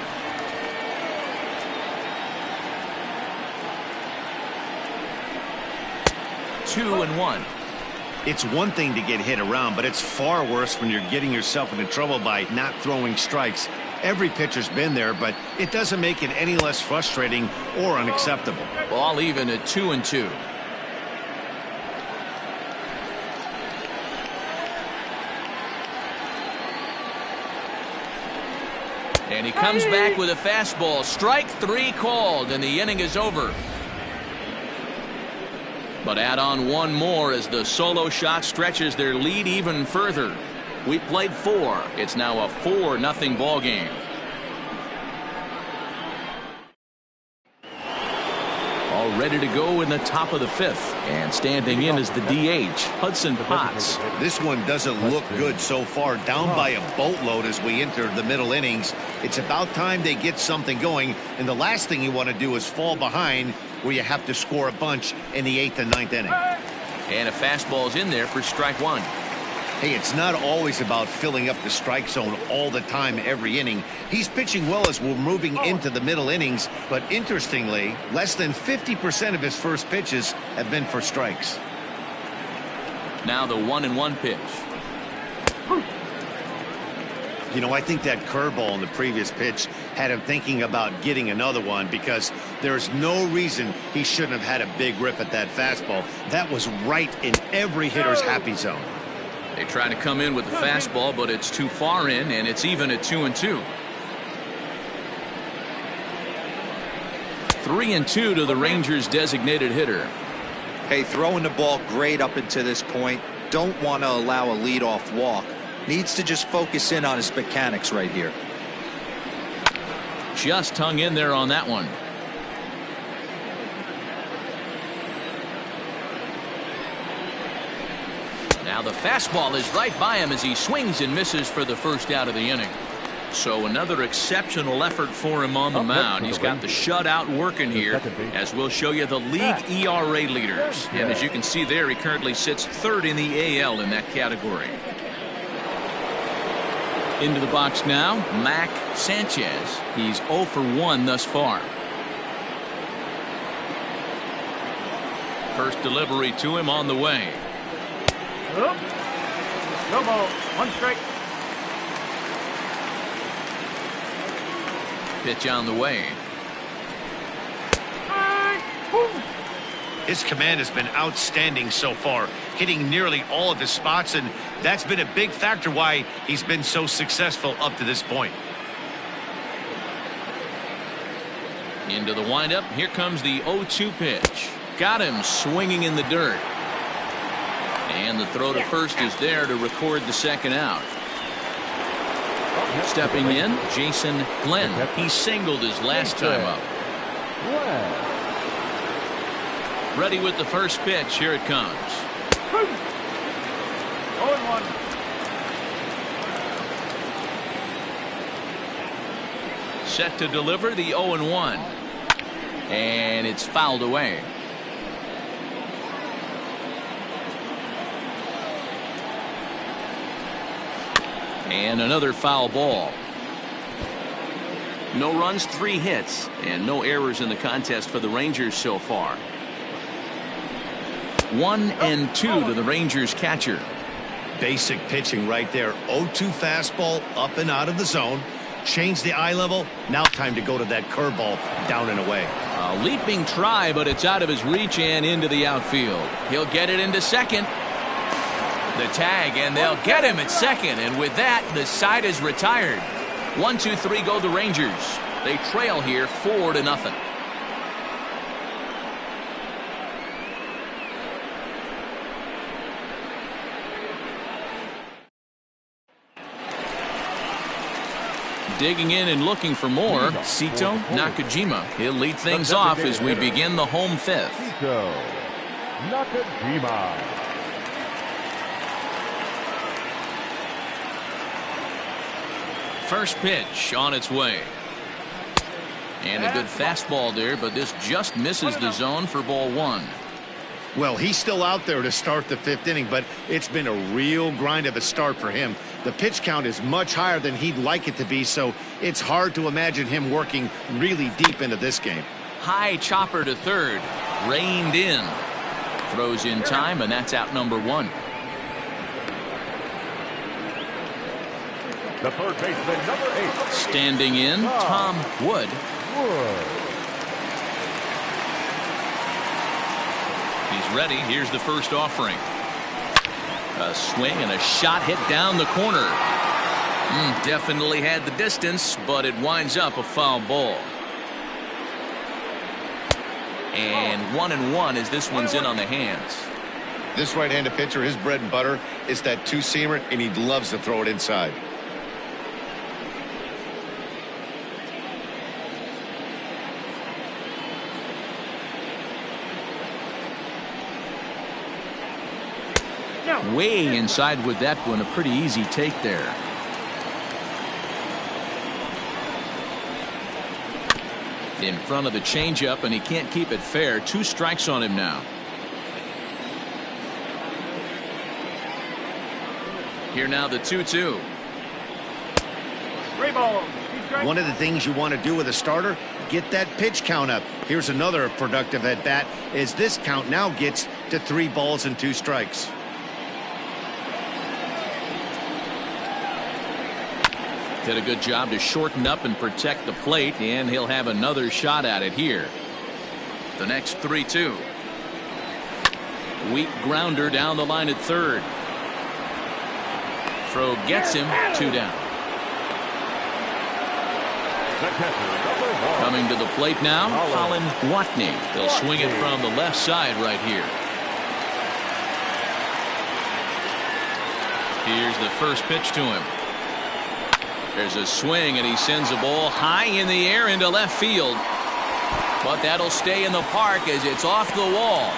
Speaker 1: Two and 1.
Speaker 2: It's one thing to get hit around, but it's far worse when you're getting yourself into trouble by not throwing strikes. Every pitcher's been there, but it doesn't make it any less frustrating or unacceptable.
Speaker 1: Ball even at 2-2. And he comes back with a fastball. Strike 3 called, and the inning is over. But add on one more as the solo shot stretches their lead even further. We played 4. It's now a 4-0 ball game. All ready to go in the top of the 5th. And standing in is the DH, Hudson Potts.
Speaker 2: This one doesn't look good so far. Down by a boatload as we enter the middle innings. It's about time they get something going. And the last thing you want to do is fall behind where you have to score a bunch in the 8th and 9th inning.
Speaker 1: And a fastball's in there for strike 1.
Speaker 2: Hey, it's not always about filling up the strike zone all the time every inning. He's pitching well as we're moving into the middle innings, but interestingly, less than 50% of his first pitches have been for strikes.
Speaker 1: Now the 1-1 pitch.
Speaker 2: You know, I think that curveball in the previous pitch had him thinking about getting another one, because there's no reason he shouldn't have had a big rip at that fastball. That was right in every hitter's happy zone.
Speaker 1: They try to come in with the fastball, but it's too far in, and it's even at 2-2. 3-2 to the Rangers' designated hitter.
Speaker 4: Hey, throwing the ball great up into this point. Don't want to allow a leadoff walk. Needs to just focus in on his mechanics right here.
Speaker 1: Just hung in there on that one. Now the fastball is right by him as he swings and misses for the first out of the inning. So another exceptional effort for him on the mound. He's got the shutout working here, as we'll show you the league ERA leaders. And as you can see there, he currently sits 3rd in the AL in that category. Into the box now, Mac Sanchez. He's 0 for 1 thus far. First delivery to him on the way.
Speaker 5: No ball. 1 strike.
Speaker 1: Pitch on the way.
Speaker 2: His command has been outstanding so far, hitting nearly all of his spots, and that's been a big factor why he's been so successful up to this point.
Speaker 1: Into the windup. Here comes the 0-2 pitch. Got him swinging in the dirt. And the throw to first is there to record the second out. Stepping in, Jason Glenn. He singled his last time up. Ready with the first pitch. Here it comes.
Speaker 5: 0-1.
Speaker 1: Set to deliver the 0-1. And it's fouled away. And another foul ball. No runs, 3 hits, and no errors in the contest for the Rangers so far. 1-2 to the Rangers catcher.
Speaker 2: Basic pitching right there. 0-2 fastball up and out of the zone. Change the eye level. Now time to go to that curveball down and away.
Speaker 1: A leaping try, but it's out of his reach and into the outfield. He'll get it into second. The tag, and they'll get him at second. And with that, the side is retired. 1-2-3 go the Rangers. They trail here 4-0. Digging in and looking for more, Sito Nakajima. He'll lead things off as we begin the home fifth.
Speaker 3: Sito Nakajima.
Speaker 1: First pitch on its way. And a good fastball there, but this just misses the zone for ball one.
Speaker 2: Well, he's still out there to start the fifth inning, but it's been a real grind of a start for him. The pitch count is much higher than he'd like it to be, so it's hard to imagine him working really deep into this game.
Speaker 1: High chopper to third. Reined in. Throws in time, and that's out number one.
Speaker 3: The third baseman, number 8.
Speaker 1: Standing in, Tom Wood. He's ready. Here's the first offering. A swing and a shot hit down the corner. Definitely had the distance, but it winds up a foul ball. And 1-1 as this one's in on the hands.
Speaker 2: This right-handed pitcher, his bread and butter is that two-seamer, and he loves to throw it inside.
Speaker 1: Way inside with that one. A pretty easy take there. In front of the changeup, and he can't keep it fair. 2 strikes on him now. Here now the 2-2.
Speaker 5: 3 balls.
Speaker 2: One of the things you want to do with a starter, get that pitch count up. Here's another productive at bat as this count now gets to 3 balls and 2 strikes.
Speaker 1: Did a good job to shorten up and protect the plate, and he'll have another shot at it here. The next 3-2. Weak grounder down the line at third. Throw gets him. 2 down. Coming to the plate now, Colin Watney. They'll swing it from the left side right here. Here's the first pitch to him. There's a swing, and he sends a ball high in the air into left field. But that'll stay in the park as it's off the wall.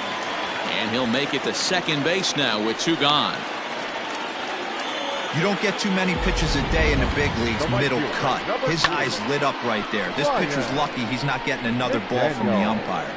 Speaker 1: And he'll make it to second base now with 2 gone.
Speaker 4: You don't get too many pitches a day in the big leagues middle cut. His eyes lit up right there. This pitcher's lucky he's not getting another ball from the umpire.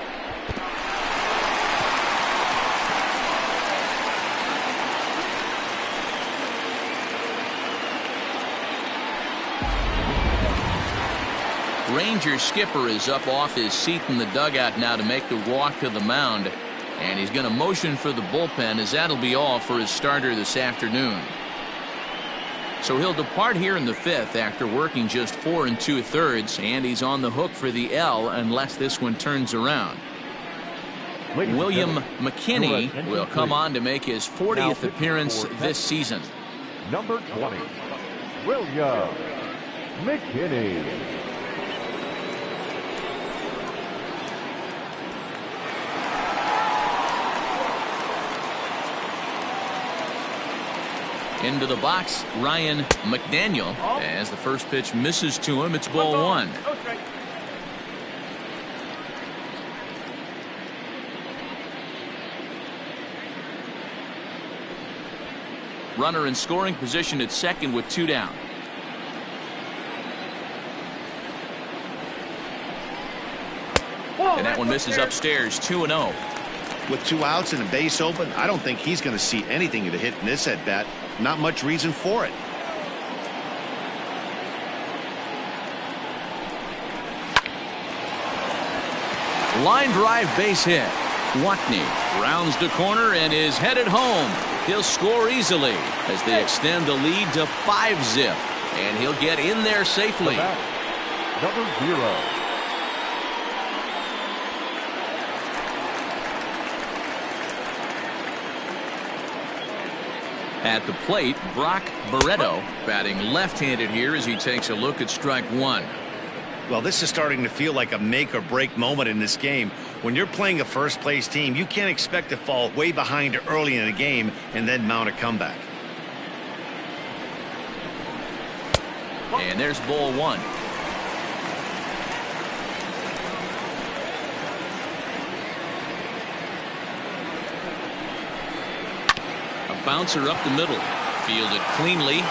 Speaker 1: Ranger skipper is up off his seat in the dugout now to make the walk to the mound, and he's going to motion for the bullpen as that'll be all for his starter this afternoon. So he'll depart here in the 5th after working just 4 2/3, and he's on the hook for the L unless this one turns around. William McKinney will come on to make his 40th appearance this season.
Speaker 3: Number 20, William McKinney.
Speaker 1: Into the box, Ryan McDaniel. As the first pitch misses to him, it's ball 1. Runner in scoring position at second with 2 down. And that one misses upstairs. 2-0.
Speaker 2: With 2 outs and a base open, I don't think he's going to see anything to hit in this at bat. Not much reason for it.
Speaker 1: Line drive base hit. Watney rounds the corner and is headed home. He'll score easily as they extend the lead to 5-zip, and he'll get in there safely.
Speaker 3: Number 0.
Speaker 1: At the plate, Brock Barreto batting left-handed here as he takes a look at strike one.
Speaker 2: Well, this is starting to feel like a make-or-break moment in this game. When you're playing a first-place team, you can't expect to fall way behind early in the game and then mount a comeback.
Speaker 1: And there's ball one. A bouncer up the middle. Fielded cleanly.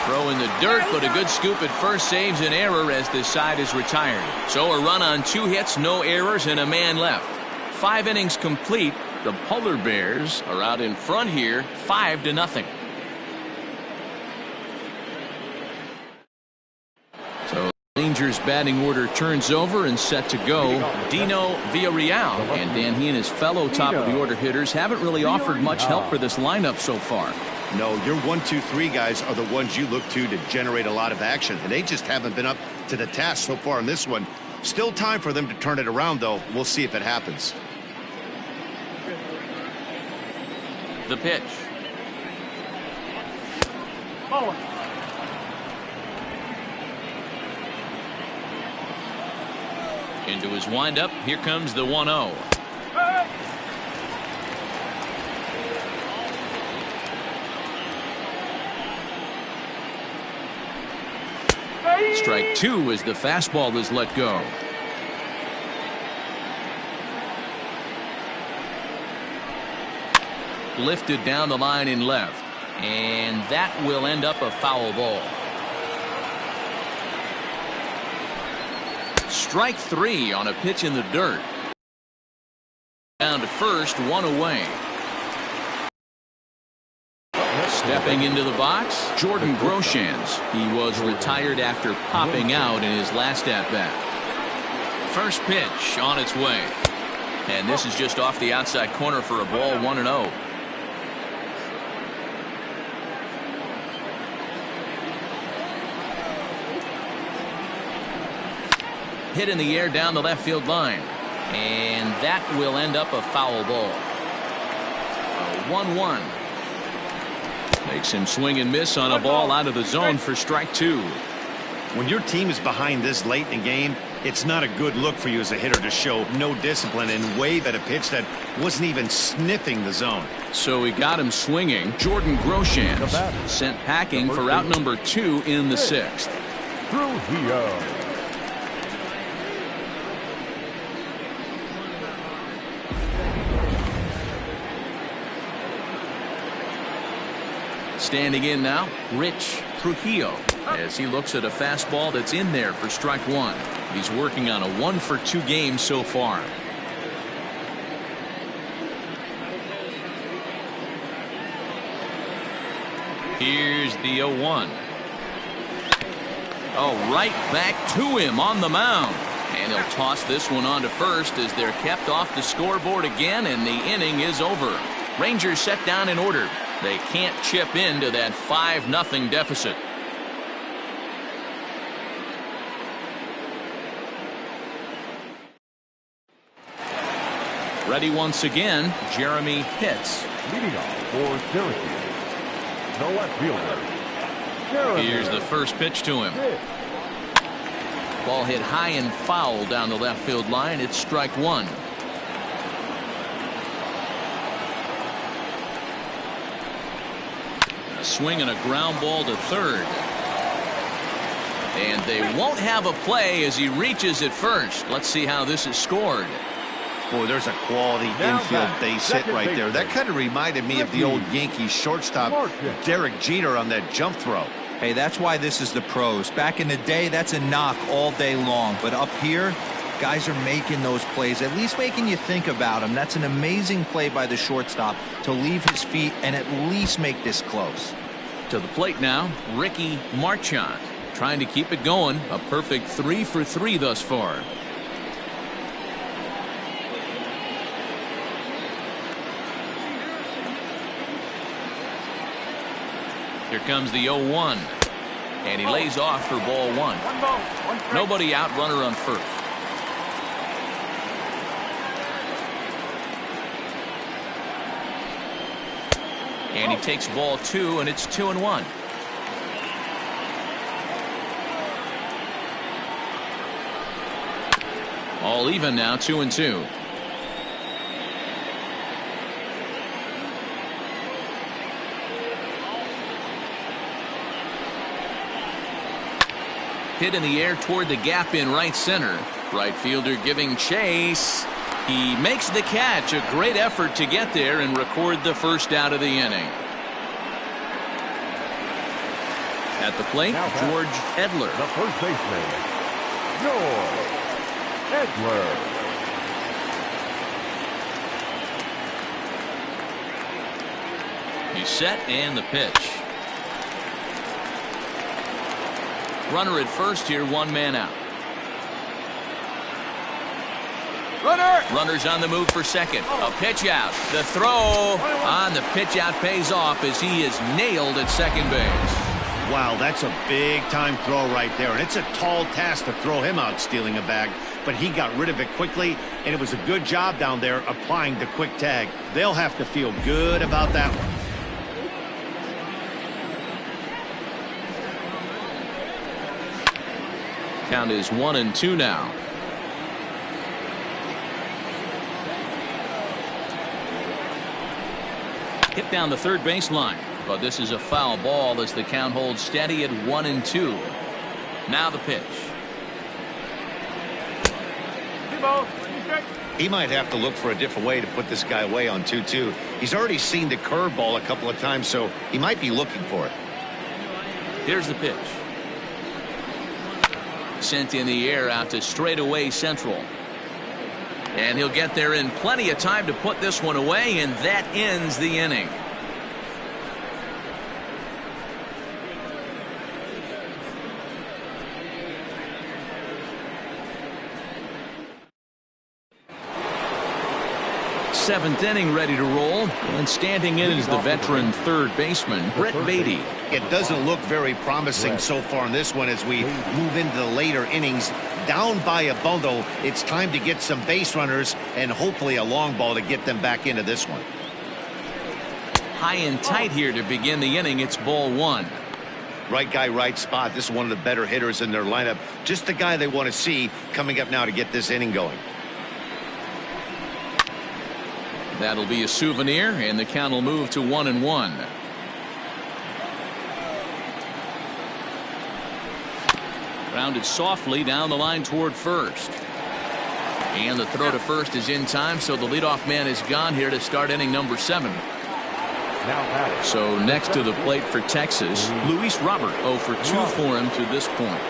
Speaker 1: Throw in the dirt, but a good scoop at first saves an error as this side is retired. So a run on 2 hits, no errors, and a man left. 5 innings complete. The Polar Bears are out in front here, 5-0. So Rangers batting order turns over and set to go. Dino Villarreal. And Dan, he and his fellow top of the order hitters haven't really offered much help for this lineup so far.
Speaker 2: No, your 1, 2, 3 guys are the ones you look to generate a lot of action, and they just haven't been up to the task so far in this one. Still time for them to turn it around, though. We'll see if it happens.
Speaker 1: The pitch.
Speaker 5: Ball.
Speaker 1: Into his windup. Here comes the 1-0. Strike 2 as the fastball is let go. Lifted down the line in left. And that will end up a foul ball. Strike 3 on a pitch in the dirt. Down to first, 1 away. Stepping into the box, Jordan Groshans. He was retired after popping out in his last at-bat. First pitch on its way. And this is just off the outside corner for a ball, 1-0. Hit in the air down the left field line. And that will end up a foul ball. A 1-1. Makes him swing and miss on a ball out of the zone for strike 2.
Speaker 2: When your team is behind this late in the game, it's not a good look for you as a hitter to show no discipline and wave at a pitch that wasn't even sniffing the zone.
Speaker 1: So he got him swinging. Jordan Groshans sent packing for out number 2 in the 6th.
Speaker 3: Trujillo.
Speaker 1: Standing in now, Rich Trujillo, as he looks at a fastball that's in there for strike 1. He's working on a 1-for-2 game so far. Here's the 0-1. Oh, right back to him on the mound. And he'll toss this one on to first as they're kept off the scoreboard again, and the inning is over. Rangers set down in order. They can't chip into that 5-0 deficit. Ready once again, Jeremy Pitts.
Speaker 3: Leading off for Syracuse, the left fielder. Jeremy
Speaker 1: Here's the first pitch to him.
Speaker 3: Pitts.
Speaker 1: Ball hit high and foul down the left field line. It's strike 1. A swing and a ground ball to third. And they won't have a play as he reaches at first. Let's see how this is scored.
Speaker 2: Boy, there's a quality infield base hit right there. That kind of reminded me of the old Yankees shortstop Derek Jeter on that jump throw.
Speaker 4: Hey, that's why this is the pros. Back in the day, that's a knock all day long. But up here, guys are making those plays, at least making you think about them. That's an amazing play by the shortstop to leave his feet and at least make this close.
Speaker 1: To the plate now, Ricky Marchand, trying to keep it going. A perfect 3 for 3 thus far. Here comes the 0-1. And he lays off for ball 1.
Speaker 5: 1 ball, 1 strike.
Speaker 1: Nobody out, runner on first. And he takes ball 2, and it's 2-1. All even now, 2-2. Hit in the air toward the gap in right center. Right fielder giving chase. He makes the catch. A great effort to get there and record the first out of the inning. At the plate, George Edler.
Speaker 3: The first baseman, George Edler.
Speaker 1: He's set, and the pitch. Runner at first here, 1 man out. Runner's on the move for second. A pitch out. The throw on the pitch out pays off as he is nailed at second base.
Speaker 2: Wow, that's a big-time throw right there, and it's a tall task to throw him out stealing a bag, but he got rid of it quickly, and it was a good job down there applying the quick tag. They'll have to feel good about that one.
Speaker 1: Count is 1-2 now. Hit down the third baseline, but this is a foul ball as the count holds steady at 1-2. Now the pitch.
Speaker 2: He might have to look for a different way to put this guy away on 2-2. He's already seen the curveball a couple of times, so he might be looking for it.
Speaker 1: Here's the pitch. Sent in the air out to straightaway central. And he'll get there in plenty of time to put this one away, and that ends the inning. Seventh inning ready to roll, and standing in is the veteran third baseman, Brett Beatty.
Speaker 2: It doesn't look very promising so far in this one as we move into the later innings. Down by a bundle, it's time to get some base runners and hopefully a long ball to get them back into this one.
Speaker 1: High and tight here to begin the inning. It's ball 1.
Speaker 2: Right guy, right spot. This is one of the better hitters in their lineup. Just the guy they want to see coming up now to get this inning going.
Speaker 1: That'll be a souvenir, and the count will move to 1-1. Grounded softly down the line toward first. And the throw to first is in time, so the leadoff man is gone here to start inning number 7. So next to the plate for Texas, Luis Robert. 0 for 2 for him to this point.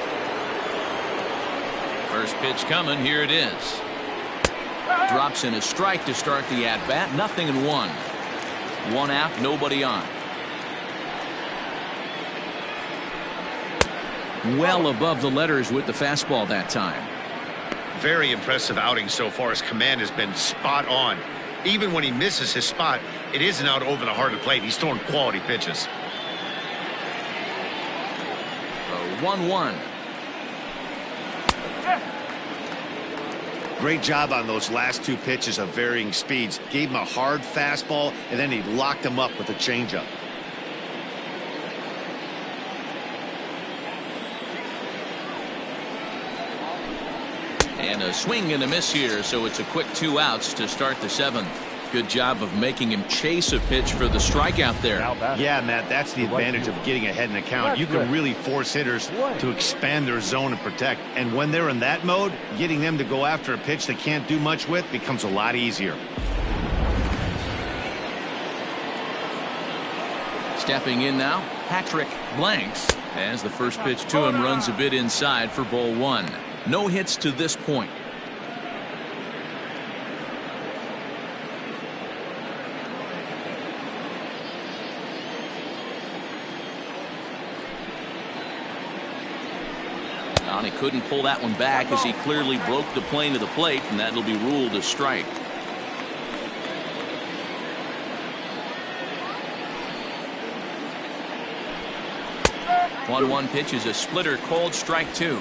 Speaker 1: First pitch coming. Here it is. Drops in a strike to start the at-bat. 0-1. 1 out, nobody on. Well above the letters with the fastball that time.
Speaker 2: Very impressive outing so far. His command has been spot on. Even when he misses his spot, it isn't out over the heart of the plate. He's throwing quality pitches.
Speaker 1: 1-1.
Speaker 2: Great job on those last 2 pitches of varying speeds. Gave him a hard fastball, and then he locked him up with a changeup.
Speaker 1: And a swing and a miss here, so it's a quick 2 outs to start the 7th. Good job of making him chase a pitch for the strikeout there.
Speaker 2: Yeah, Matt, that's the advantage of getting ahead in the count. You can really force hitters to expand their zone and protect. And when they're in that mode, getting them to go after a pitch they can't do much with becomes a lot easier.
Speaker 1: Stepping in now, Patrick Blanks, as the first pitch to him runs a bit inside for ball 1. No hits to this point. He couldn't pull that one back as he clearly broke the plane of the plate, and that'll be ruled a strike. One pitch is a splitter, called strike 2.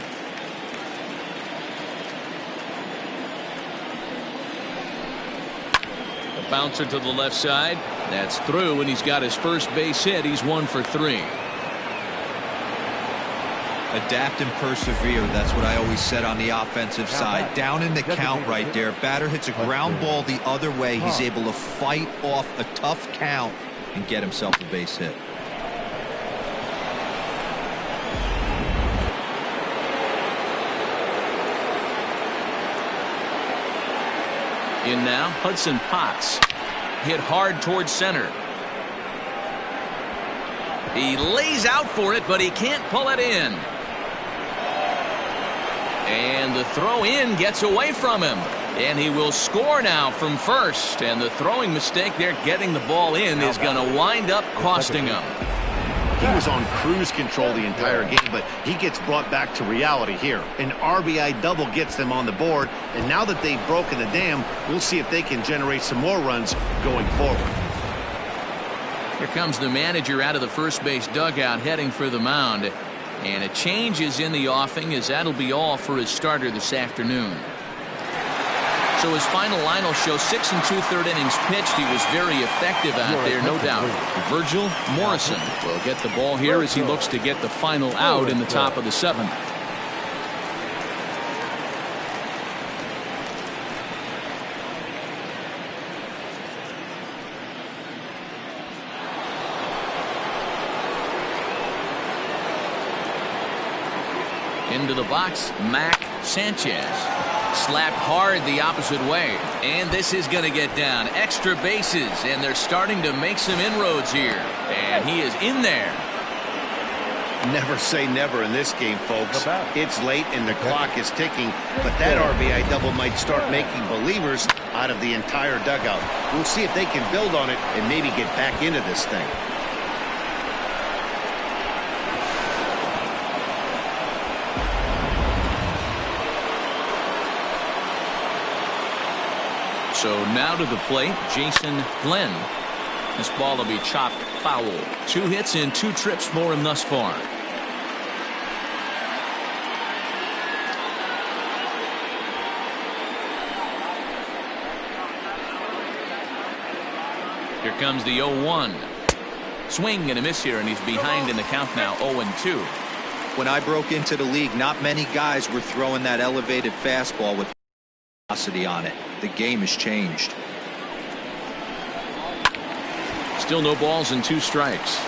Speaker 1: Bouncer to the left side. That's through, and he's got his first base hit. He's 1 for 3.
Speaker 4: Adapt and persevere. That's what I always said on the offensive side. Down in the count right there. Batter hits a ground ball the other way. He's able to fight off a tough count and get himself a base hit.
Speaker 1: In now, Hudson Potts. Hit hard towards center. He lays out for it, but he can't pull it in. And the throw in gets away from him. And he will score now from first. And the throwing mistake there, getting the ball in, is going to wind up costing him.
Speaker 2: He was on cruise control the entire game, but he gets brought back to reality here. An RBI double gets them on the board, and now that they've broken the dam, we'll see if they can generate some more runs going forward.
Speaker 1: Here comes the manager out of the first base dugout heading for the mound. And a change is in the offing, as that'll be all for his starter this afternoon. So his final line will show 6 2/3 innings pitched. He was very effective out there, no doubt. Virgil Morrison will get the ball here as he looks to get the final out in the top of the 7th. Into the box, Mac Sanchez. Slapped hard the opposite way. And this is going to get down. Extra bases, and they're starting to make some inroads here. And he is in there.
Speaker 2: Never say never in this game, folks. It's late and the clock is ticking, but that RBI double might start making believers out of the entire dugout. We'll see if they can build on it and maybe get back into this thing.
Speaker 1: So now to the plate, Jason Glenn. This ball will be chopped foul. 2 hits and 2 trips for him thus far. Here comes the 0-1. Swing and a miss here, and he's behind in the count now, 0-2.
Speaker 4: When I broke into the league, not many guys were throwing that elevated fastball with velocity on it. The game has changed.
Speaker 1: Still no balls and 2 strikes.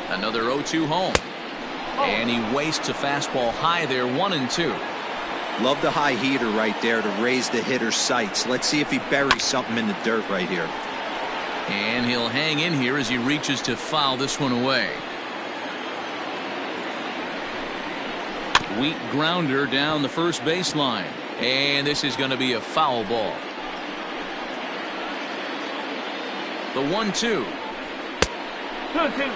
Speaker 1: Another 0-2 home. And he wastes a fastball high there, 1-2.
Speaker 4: Love the high heater right there to raise the hitter's sights. Let's see if he buries something in the dirt right here.
Speaker 1: And he'll hang in here as he reaches to foul this one away. Weak grounder down the first baseline. And this is going to be a foul ball. The 1-2.
Speaker 5: 2-2.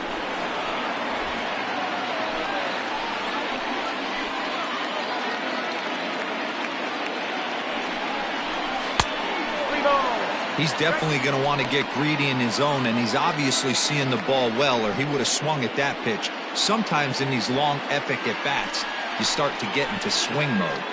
Speaker 4: He's definitely going to want to get greedy in his zone, and he's obviously seeing the ball well, or he would have swung at that pitch. Sometimes in these long, epic at-bats, you start to get into swing mode.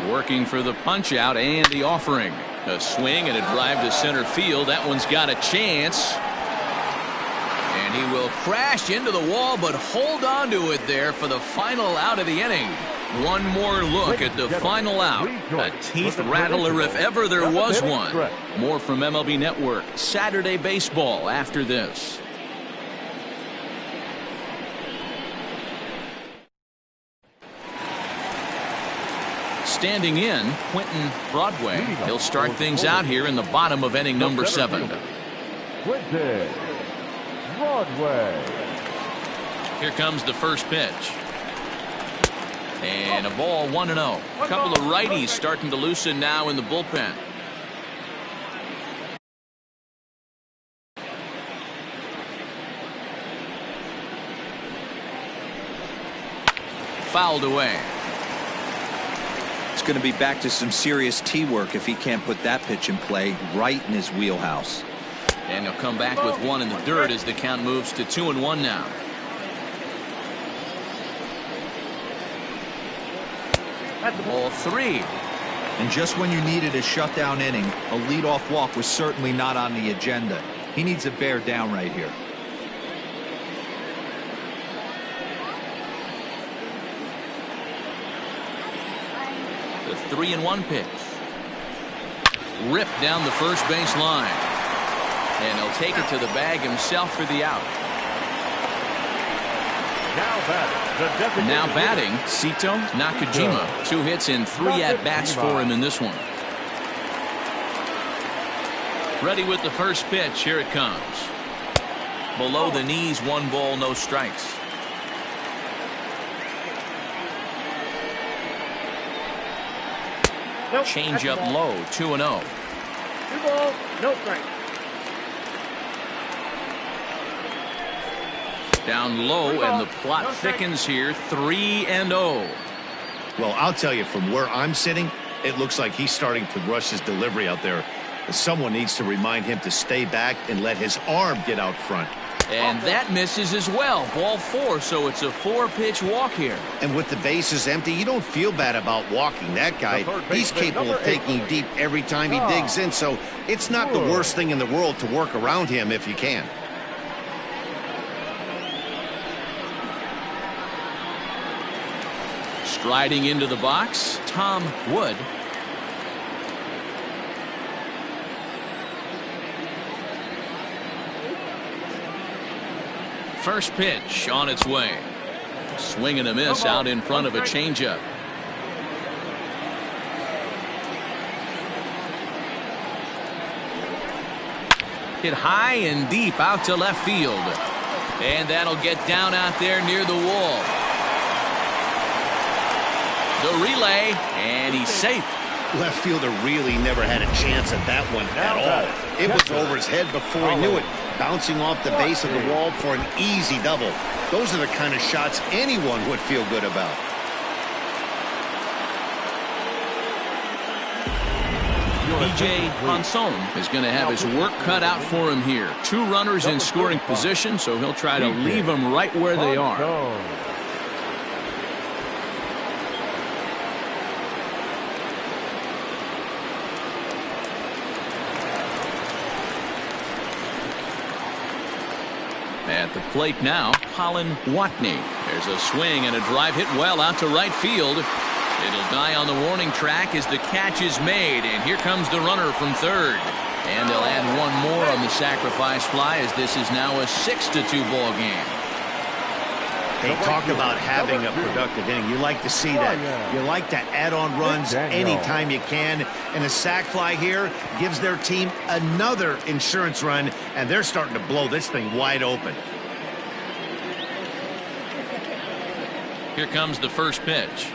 Speaker 1: Working for the punch out and the offering. A swing and a drive to center field. That one's got a chance. And he will crash into the wall, but hold on to it there for the final out of the inning. One more look at the final out. A teeth rattler if ever there was one. More from MLB Network Saturday Baseball after this. Standing in, Quentin Broadway. He'll start things out here in the bottom of inning number 7.
Speaker 3: Quentin Broadway.
Speaker 1: Here comes the first pitch. And a ball, 1-0. A couple of righties starting to loosen now in the bullpen. Fouled away.
Speaker 4: It's going to be back to some serious tee work if he can't put that pitch in play right in his wheelhouse.
Speaker 1: And he'll come back with one in the dirt as the count moves to 2-1 now. Ball 3.
Speaker 4: And just when you needed a shutdown inning, a leadoff walk was certainly not on the agenda. He needs to bear down right here.
Speaker 1: The 3-1 pitch. Ripped down the first base line. And he'll take it to the bag himself for the out. Now batting, Sito Nakajima. 2 hits and 3 at-bats for him in this one. Ready with the first pitch. Here it comes. Below the knees, 1 ball, no strikes. Change up low, 2-0.
Speaker 5: 2 balls, no strikes.
Speaker 1: Down low, and the plot thickens here, 3-0.
Speaker 2: Well, I'll tell you, from where I'm sitting, it looks like he's starting to rush his delivery out there. Someone needs to remind him to stay back and let his arm get out front.
Speaker 1: And that misses as well. Ball 4, so it's a 4-pitch walk here.
Speaker 2: And with the bases empty, you don't feel bad about walking that guy. He's capable of taking deep every time he digs in, so it's not the worst thing in the world to work around him if you can.
Speaker 1: Striding into the box, Tom Wood. First pitch on its way. Swing and a miss out in front of a changeup. Hit high and deep out to left field. And that'll get down out there near the wall. The relay, and he's safe.
Speaker 2: Left fielder really never had a chance at that one at all. It was over his head before he knew it, bouncing off the base of the wall for an easy double. Those are the kind of shots anyone would feel good about.
Speaker 1: B.J. Ponson is going to have his work cut out for him here. 2 runners in scoring position, so he'll try to leave them right where they are. At the plate now, Colin Watney. There's a swing and a drive hit well out to right field. It'll die on the warning track as the catch is made, and here comes the runner from third. And they'll add 1 more on the sacrifice fly as this is now a 6-2 ball game.
Speaker 2: They talk about having a productive inning. You like to see that. You like to add on runs anytime you can. And a sac fly here gives their team another insurance run, and they're starting to blow this thing wide open.
Speaker 1: Here comes the first pitch.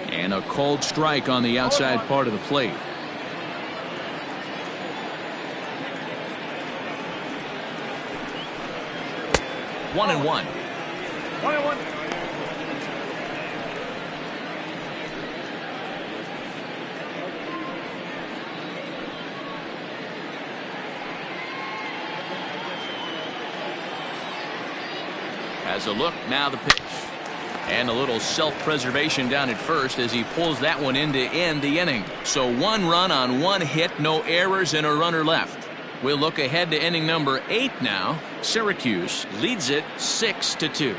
Speaker 1: And a cold strike on the outside part of the plate. One and one.
Speaker 5: 1-1.
Speaker 1: Has a look, now the pitch. And a little self-preservation down at first as he pulls that one in to end the inning. So 1 run on 1 hit, no errors, and a runner left. We'll look ahead to inning number 8 now. Syracuse leads it 6-2.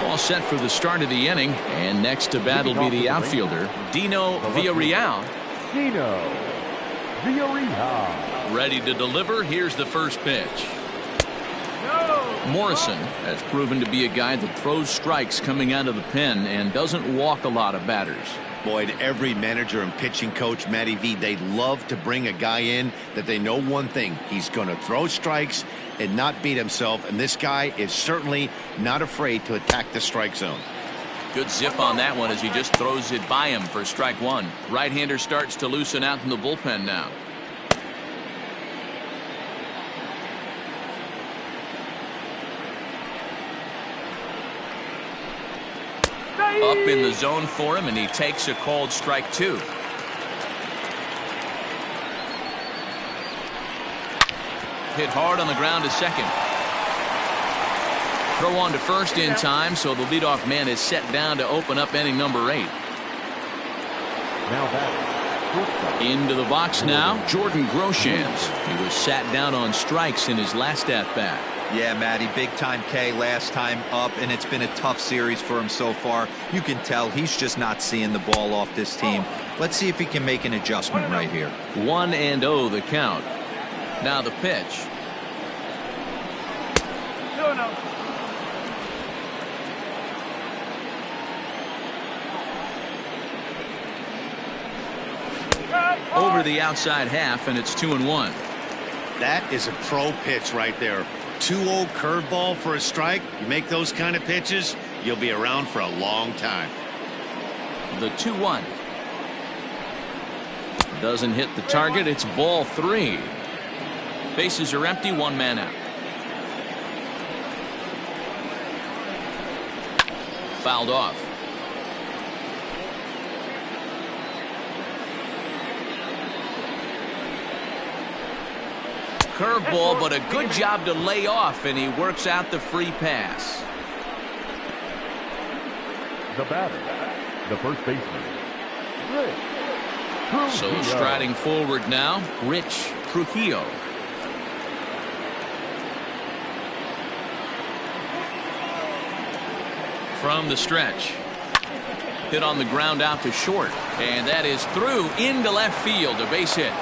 Speaker 1: All set for the start of the inning, and next to bat will be the outfielder, Dino Villarreal. Ready to deliver. Here's the first pitch. Morrison has proven to be a guy that throws strikes coming out of the pen and doesn't walk a lot of batters.
Speaker 2: Boyd, every manager and pitching coach, Matty V, they love to bring a guy in that they know one thing. He's going to throw strikes and not beat himself, and this guy is certainly not afraid to attack the strike zone.
Speaker 1: Good zip on that one as he just throws it by him for strike 1. Right-hander starts to loosen out in the bullpen now. Up in the zone for him, and he takes a called strike 2. Hit hard on the ground to second. Throw on to first in time, so the leadoff man is set down to open up inning number 8.
Speaker 3: Now batting.
Speaker 1: Into the box now, Jordan Groshans. He was sat down on strikes in his last at-bat.
Speaker 4: Yeah, Matty, big-time K last time up, and it's been a tough series for him so far. You can tell he's just not seeing the ball off this team. Let's see if he can make an adjustment right here.
Speaker 1: 1-0 the count. Now the pitch.
Speaker 5: No.
Speaker 1: Over the outside half, and it's 2-1.
Speaker 2: That is a pro pitch right there. 2-0 curveball for a strike. You make those kind of pitches, you'll be around for a long time.
Speaker 1: The 2-1. Doesn't hit the target. It's ball 3. Bases are empty. 1 man out. Fouled off. Curveball, but a good job to lay off, and he works out the free pass.
Speaker 3: The batter, the first baseman, Rich
Speaker 1: So
Speaker 3: Trujillo.
Speaker 1: striding forward now, Rich Trujillo. From the stretch. Hit on the ground out to short, and that is through into left field, a base hit.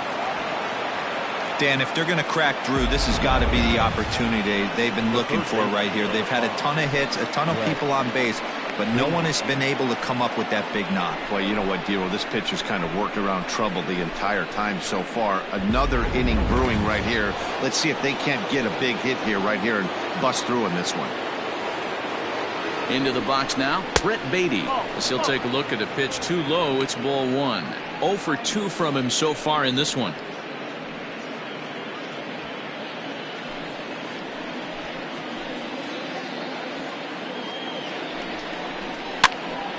Speaker 4: Dan, if they're going to crack Drew, this has got to be the opportunity they've been looking for right here. They've had a ton of hits, a ton of people on base, but no one has been able to come up with that big knock.
Speaker 7: Well, you know what, Dero, this pitcher's kind of worked around trouble the entire time so far. Another inning brewing right here. Let's see if they can't get a big hit here right here and bust through in this one.
Speaker 1: Into the box now, Brett Beatty. As he'll take a look at a pitch too low, it's ball 1. 0 for 2 from him so far in this one.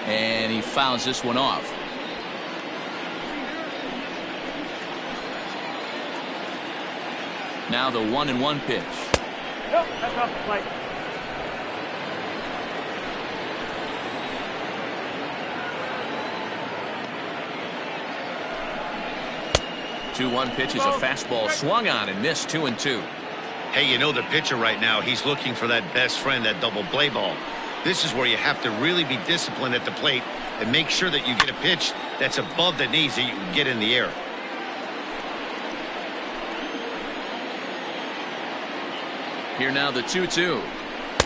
Speaker 1: And he fouls this one off. Now the 1-1 pitch.
Speaker 5: Nope, that's off the plate.
Speaker 1: Two 2-1 pitch is a fastball swung on and missed. 2-2.
Speaker 2: Hey, you know the pitcher right now, he's looking for that best friend, that double play ball. This is where you have to really be disciplined at the plate and make sure that you get a pitch that's above the knees that you can get in the air.
Speaker 1: Here now the 2-2.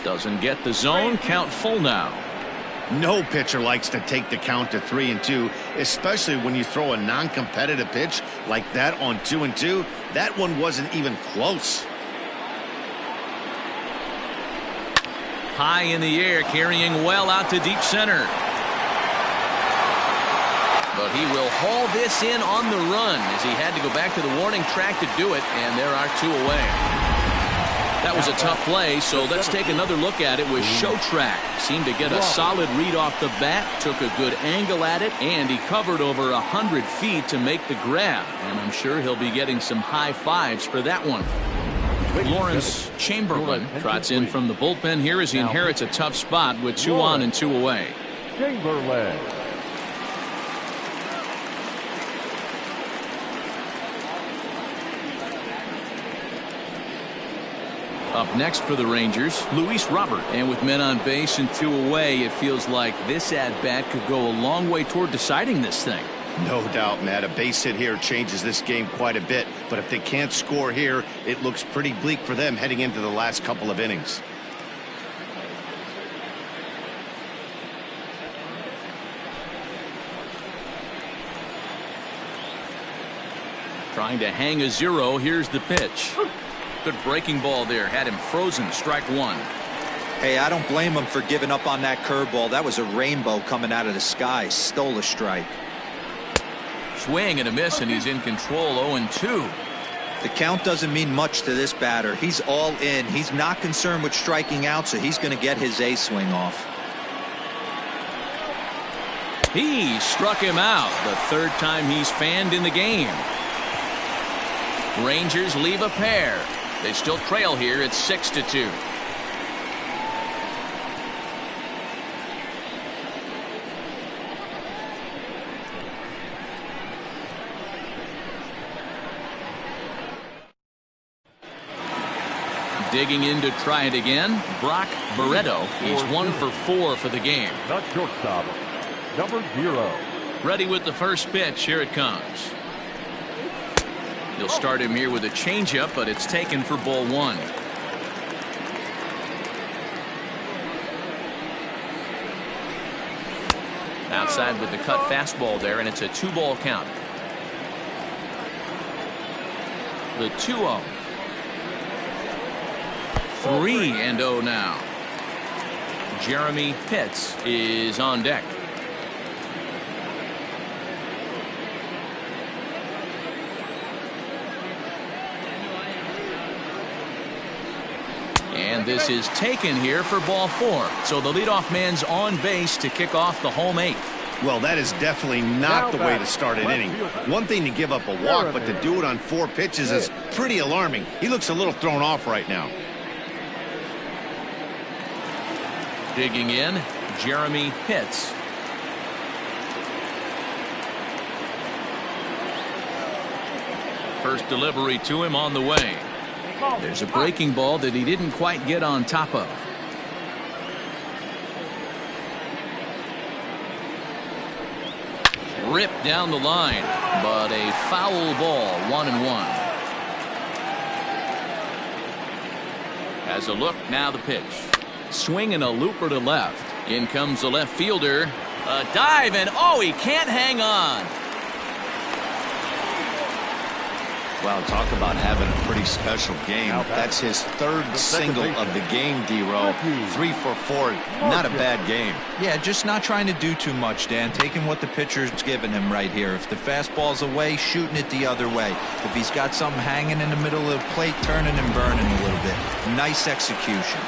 Speaker 1: Doesn't get the zone. Count full now.
Speaker 2: No pitcher likes to take the count to 3-2, especially when you throw a non-competitive pitch like that on 2-2. That one wasn't even close.
Speaker 1: High in the air, carrying well out to deep center. But he will haul this in on the run as he had to go back to the warning track to do it, and there are 2 away. That was a tough play, so let's take another look at it with Show Track. Seemed to get a solid read off the bat, took a good angle at it, and he covered over 100 feet to make the grab. And I'm sure he'll be getting some high fives for that one. Lawrence Chamberlain trots in from the bullpen here as he inherits a tough spot with 2 on and 2 away.
Speaker 3: Chamberlain.
Speaker 1: Up next for the Rangers, Luis Robert. And with men on base and 2 away, it feels like this at-bat could go a long way toward deciding this thing.
Speaker 2: No doubt, Matt. A base hit here changes this game quite a bit. But if they can't score here, it looks pretty bleak for them heading into the last couple of innings.
Speaker 1: Trying to hang a 0. Here's the pitch. Good breaking ball there. Had him frozen. Strike 1.
Speaker 4: Hey, I don't blame him for giving up on that curveball. That was a rainbow coming out of the sky. Stole a strike.
Speaker 1: Swing and a miss, and he's in control. 0-2.
Speaker 4: The count doesn't mean much to this batter. He's all in. He's not concerned with striking out, so he's going to get his A swing off.
Speaker 1: He struck him out. The 3rd time he's fanned in the game. Rangers leave a pair. They still trail here at 6-2. Digging in to try it again, Brock Barreto. He's 1 for 4 for the game.
Speaker 3: The shortstop, number 0.
Speaker 1: Ready with the first pitch. Here it comes. He'll start him here with a changeup, but it's taken for ball 1. Outside with the cut fastball there, and it's a 2-ball count. The 2-0. 3-0 now. Jeremy Pitts is on deck. And this is taken here for ball 4. So the leadoff man's on base to kick off the home 8th.
Speaker 2: Well, that is definitely not the way to start an inning. One thing to give up a walk, but to do it on 4 pitches is pretty alarming. He looks a little thrown off right now.
Speaker 1: Digging in, Jeremy Pitts. First delivery to him on the way. There's a breaking ball that he didn't quite get on top of. Ripped down the line, but a foul ball, 1-1. Has a look, now the pitch. Swing and a looper to left. In comes the left fielder. A dive, and oh, he can't hang on.
Speaker 7: Well, talk about having a pretty special game. That's his 3rd single of the game, D-Row. 3 for 4. Not a bad game.
Speaker 4: Yeah, just not trying to do too much, Dan. Taking what the pitcher's giving him right here. If the fastball's away, shooting it the other way. If he's got something hanging in the middle of the plate, turning and burning a little bit. Nice execution.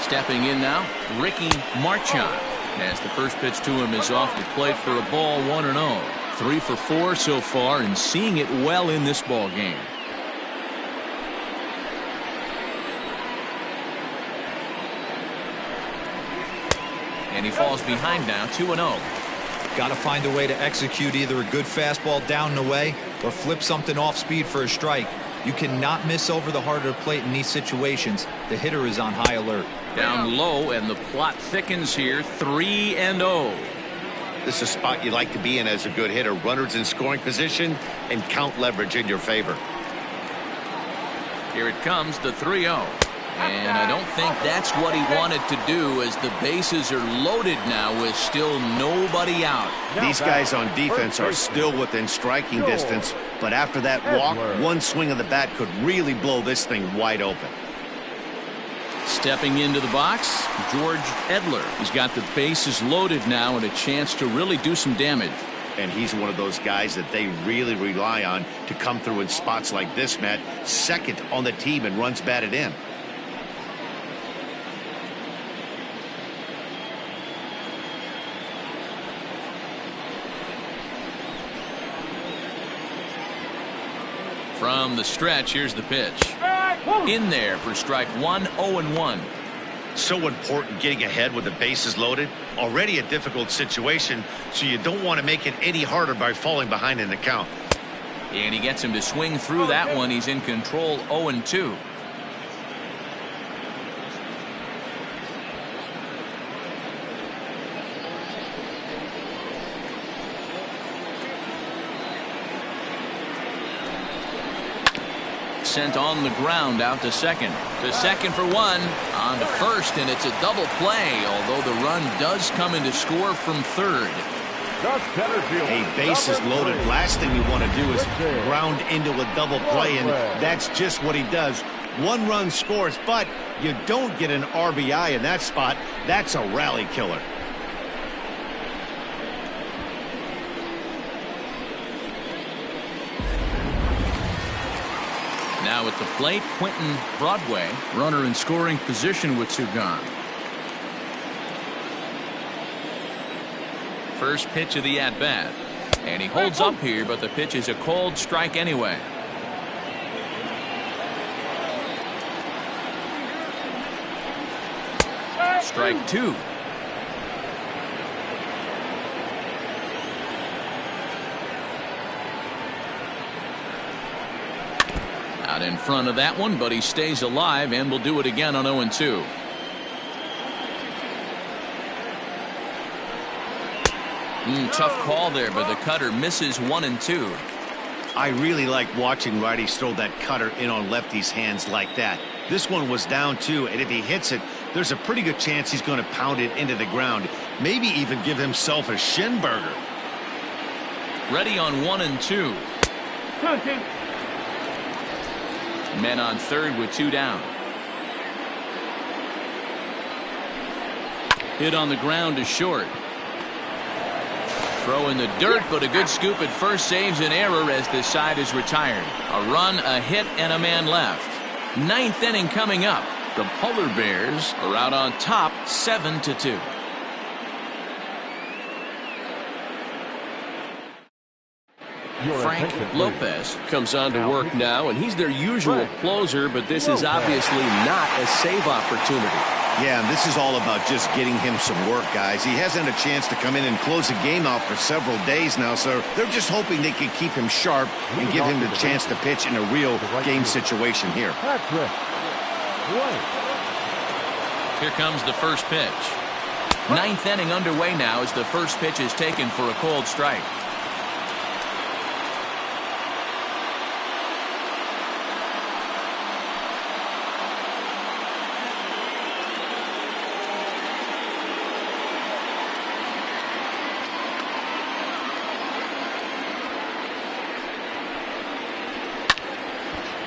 Speaker 1: Stepping in now, Ricky Marchand. As the first pitch to him is off the plate for a ball, 1-0. 3 for 4 so far, and seeing it well in this ball game. And he falls behind now, 2-0.
Speaker 4: Got to find a way to execute either a good fastball down and away or flip something off speed for a strike. You cannot miss over the heart of the plate in these situations. The hitter is on high alert.
Speaker 1: Down low, and the plot thickens here, 3-0.
Speaker 2: This is a spot you like to be in as a good hitter. Runners in scoring position and count leverage in your favor.
Speaker 1: Here it comes, the 3-0. And I don't think that's what he wanted to do, as the bases are loaded now with still nobody out.
Speaker 2: These guys on defense are still within striking distance, but after that walk, one swing of the bat could really blow this thing wide open.
Speaker 1: Stepping into the box, George Edler. He's got the bases loaded now and a chance to really do some damage.
Speaker 2: And he's one of those guys that they really rely on to come through in spots like this, Matt. Second on the team and runs batted in.
Speaker 1: From the stretch, here's the pitch. In there for strike 1, 0-1.
Speaker 2: So important getting ahead with the bases loaded. Already a difficult situation, so you don't want to make it any harder by falling behind in the count.
Speaker 1: And he gets him to swing through that one. He's in control, 0-2. Sent on the ground out to second. To second for 1. On to first, and it's a double play, although the run does come in to score from third.
Speaker 2: A bases loaded. Last thing you want to do is ground into a double play, and that's just what he does. 1 run scores, but you don't get an RBI in that spot. That's a rally killer.
Speaker 1: Now at the plate, Quentin Broadway, runner in scoring position with 2 gone. First pitch of the at-bat. And he holds up here, but the pitch is a called strike anyway. Strike 2. front of that one, but he stays alive and will do it again on 0-2. Tough call there, but the cutter misses 1-2.
Speaker 2: I really like watching righties throw that cutter in on lefties' hands like that. This one was down 2, and if he hits it, there's a pretty good chance he's going to pound it into the ground. Maybe even give himself a shin burger.
Speaker 1: Ready on 1-2. Men on third with 2 down. Hit on the ground to short. Throw in the dirt, but a good scoop at first saves an error as the side is retired. A run, a hit, and a man left. 9th inning coming up. The Polar Bears are out on top 7-2. Frank Lopez
Speaker 6: comes on to work now, and he's their usual closer, but this is obviously not a save opportunity.
Speaker 7: Yeah, and this is all about just getting him some work, guys. He hasn't a chance to come in and close the game out for several days now, so they're just hoping they can keep him sharp and give him the chance to pitch in a real game situation here.
Speaker 1: Here comes the first pitch. 9th inning underway now as the first pitch is taken for a cold strike.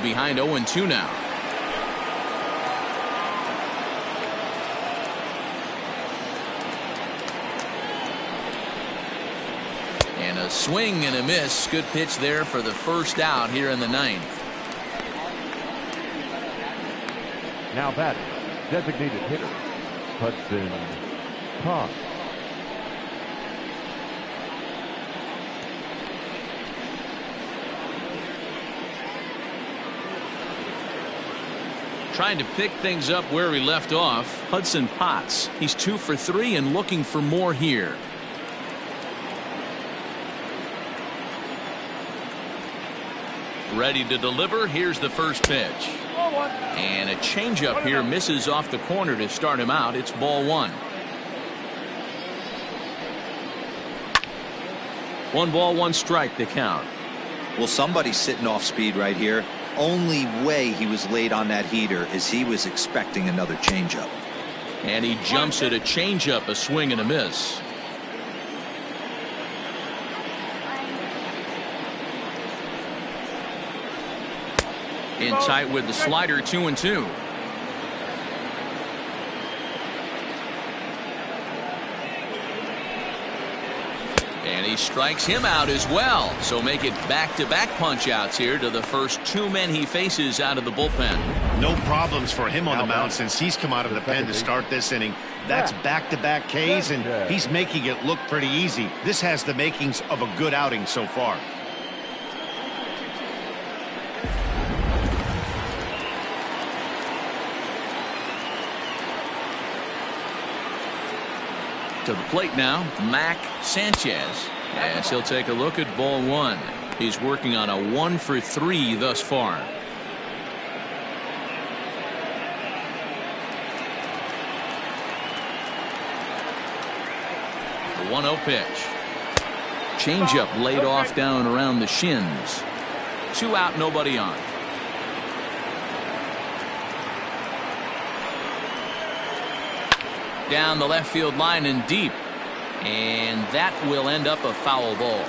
Speaker 1: Behind 0-2 now. And a swing and a miss. Good pitch there for the first out here in the 9th.
Speaker 3: Now batting, designated hitter, Hudson Todd.
Speaker 1: Trying to pick things up where he left off. Hudson Potts. He's 2 for 3 and looking for more here. Ready to deliver. Here's the first pitch. And a changeup here misses off the corner to start him out. It's ball 1. 1 ball, 1 strike to count.
Speaker 4: Well, somebody's sitting off speed right here. Only way he was late on that heater is he was expecting another changeup.
Speaker 1: And he jumps at a changeup, a swing and a miss. In tight with the slider, 2-2. And he strikes him out as well. So make it back-to-back punch-outs here to the first 2 men he faces out of the bullpen.
Speaker 2: No problems for him on the mound since he's come out of the pen to start this inning. That's back-to-back Ks, and he's making it look pretty easy. This has the makings of a good outing so far. To the plate now, Mac Sanchez, as he'll take a look at ball 1. He's working on a 1 for 3 thus far. The 1-0 pitch. Changeup laid off down around the shins. 2 out, nobody on. Down the left field line and deep, and that will end up a foul ball.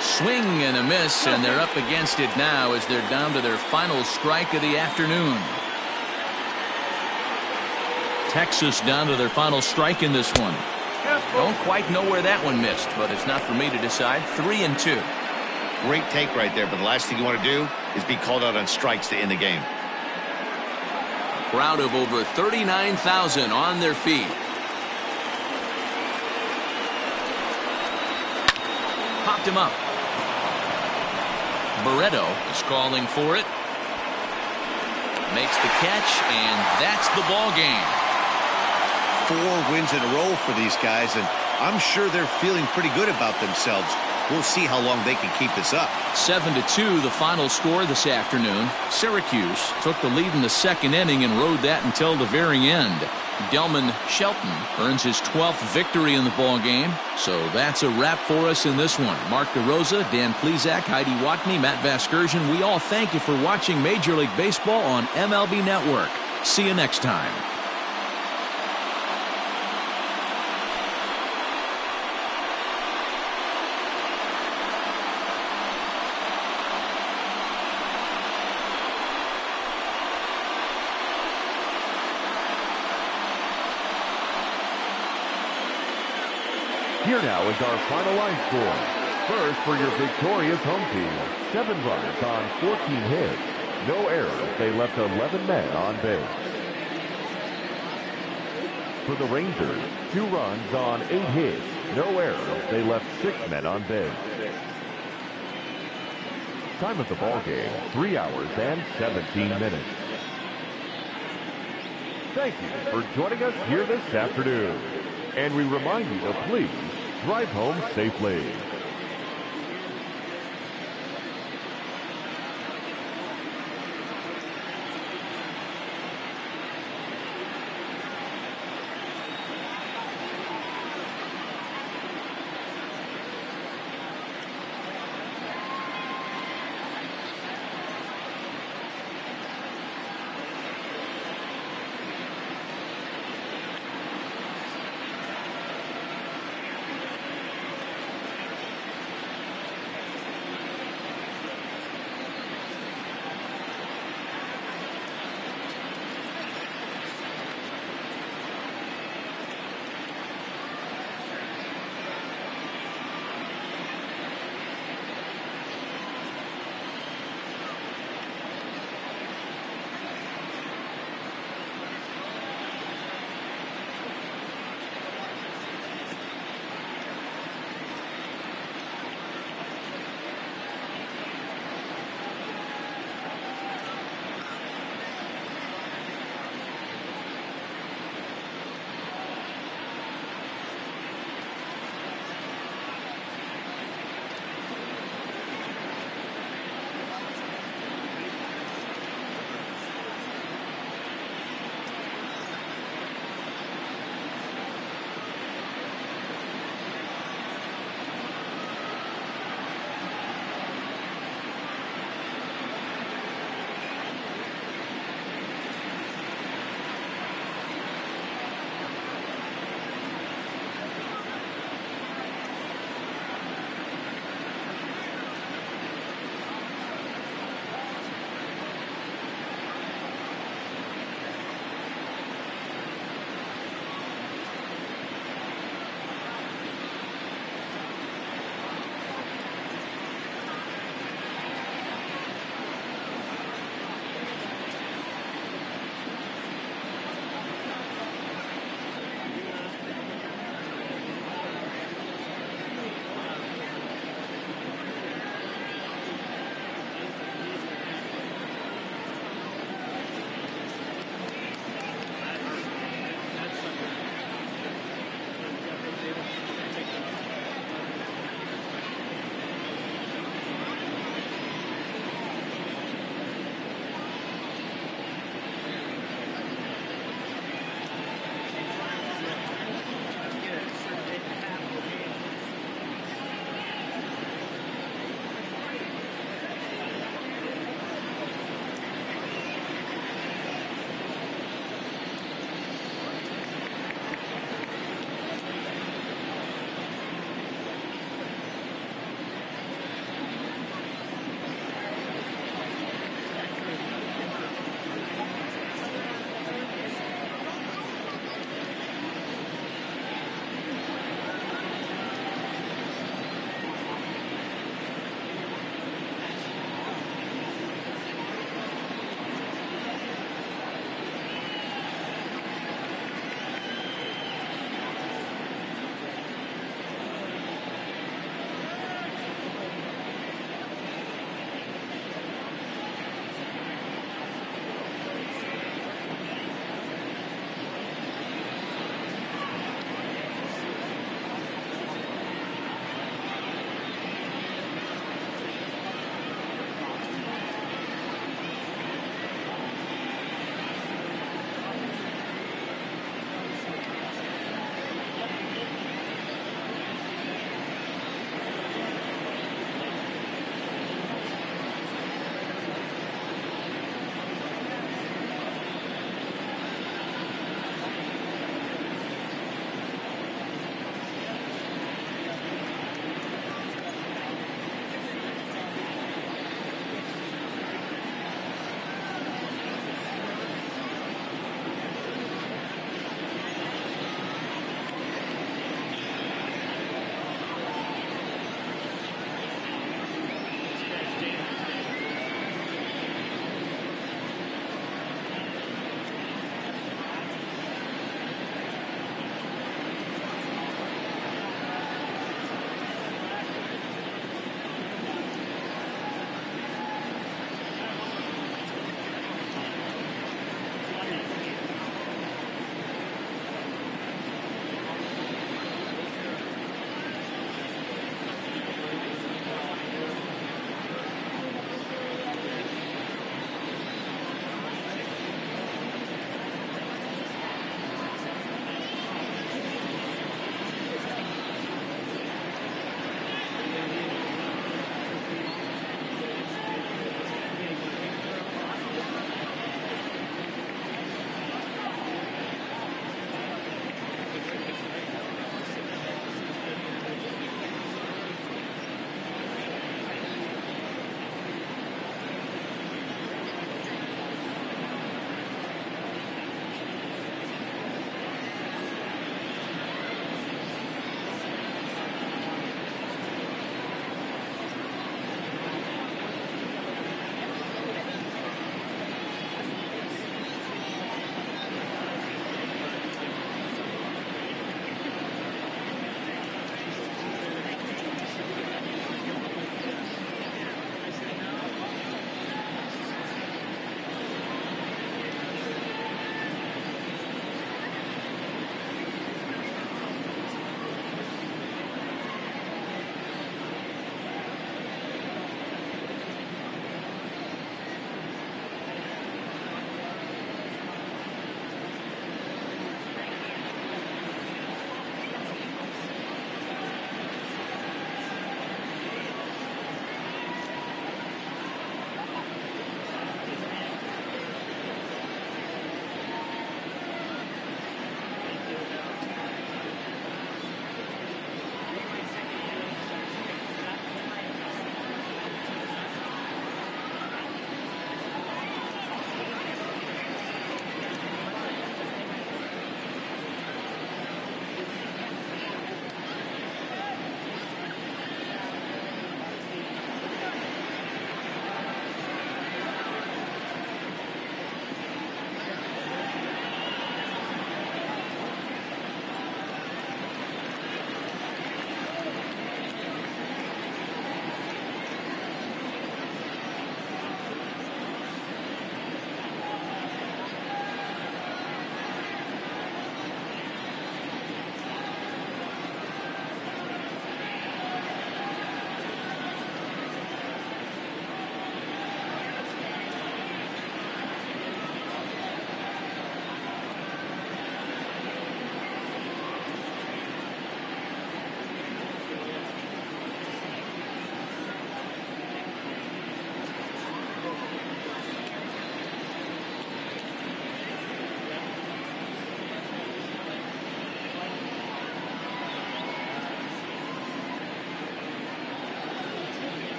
Speaker 2: Swing and a miss, and they're up against it now as they're down to their final strike of the afternoon. Texas down to their final strike in this one. Don't quite know where that one missed, but it's not for me to decide. 3-2. Great take right there, but the last thing you want to do is be called out on strikes to end the game.
Speaker 1: Crowd of over 39,000 on their feet. Popped him up. Barreto is calling for it. Makes the catch, and that's the ball game.
Speaker 7: 4 wins in a row for these guys, and I'm sure they're feeling pretty good about themselves.
Speaker 2: We'll see how long they can keep this up.
Speaker 1: 7-2 the final score this afternoon. Syracuse took the lead in the second inning and rode that until the very end. Delman Shelton earns his 12th victory in the ball game. So that's a wrap for us in this one. Mark DeRosa, Dan Plesac, Heidi Watney, Matt Vasgersian. We all thank you for watching Major League Baseball on MLB Network. See you next time.
Speaker 3: Here now is our final line score. First for your victorious home team, 7 runs on 14 hits. No errors. They left 11 men on base. For the Rangers, 2 runs on 8 hits. No errors. They left 6 men on base. Time of the ball game, 3 hours and 17 minutes. Thank you for joining us here this afternoon. And we remind you to please drive home safely.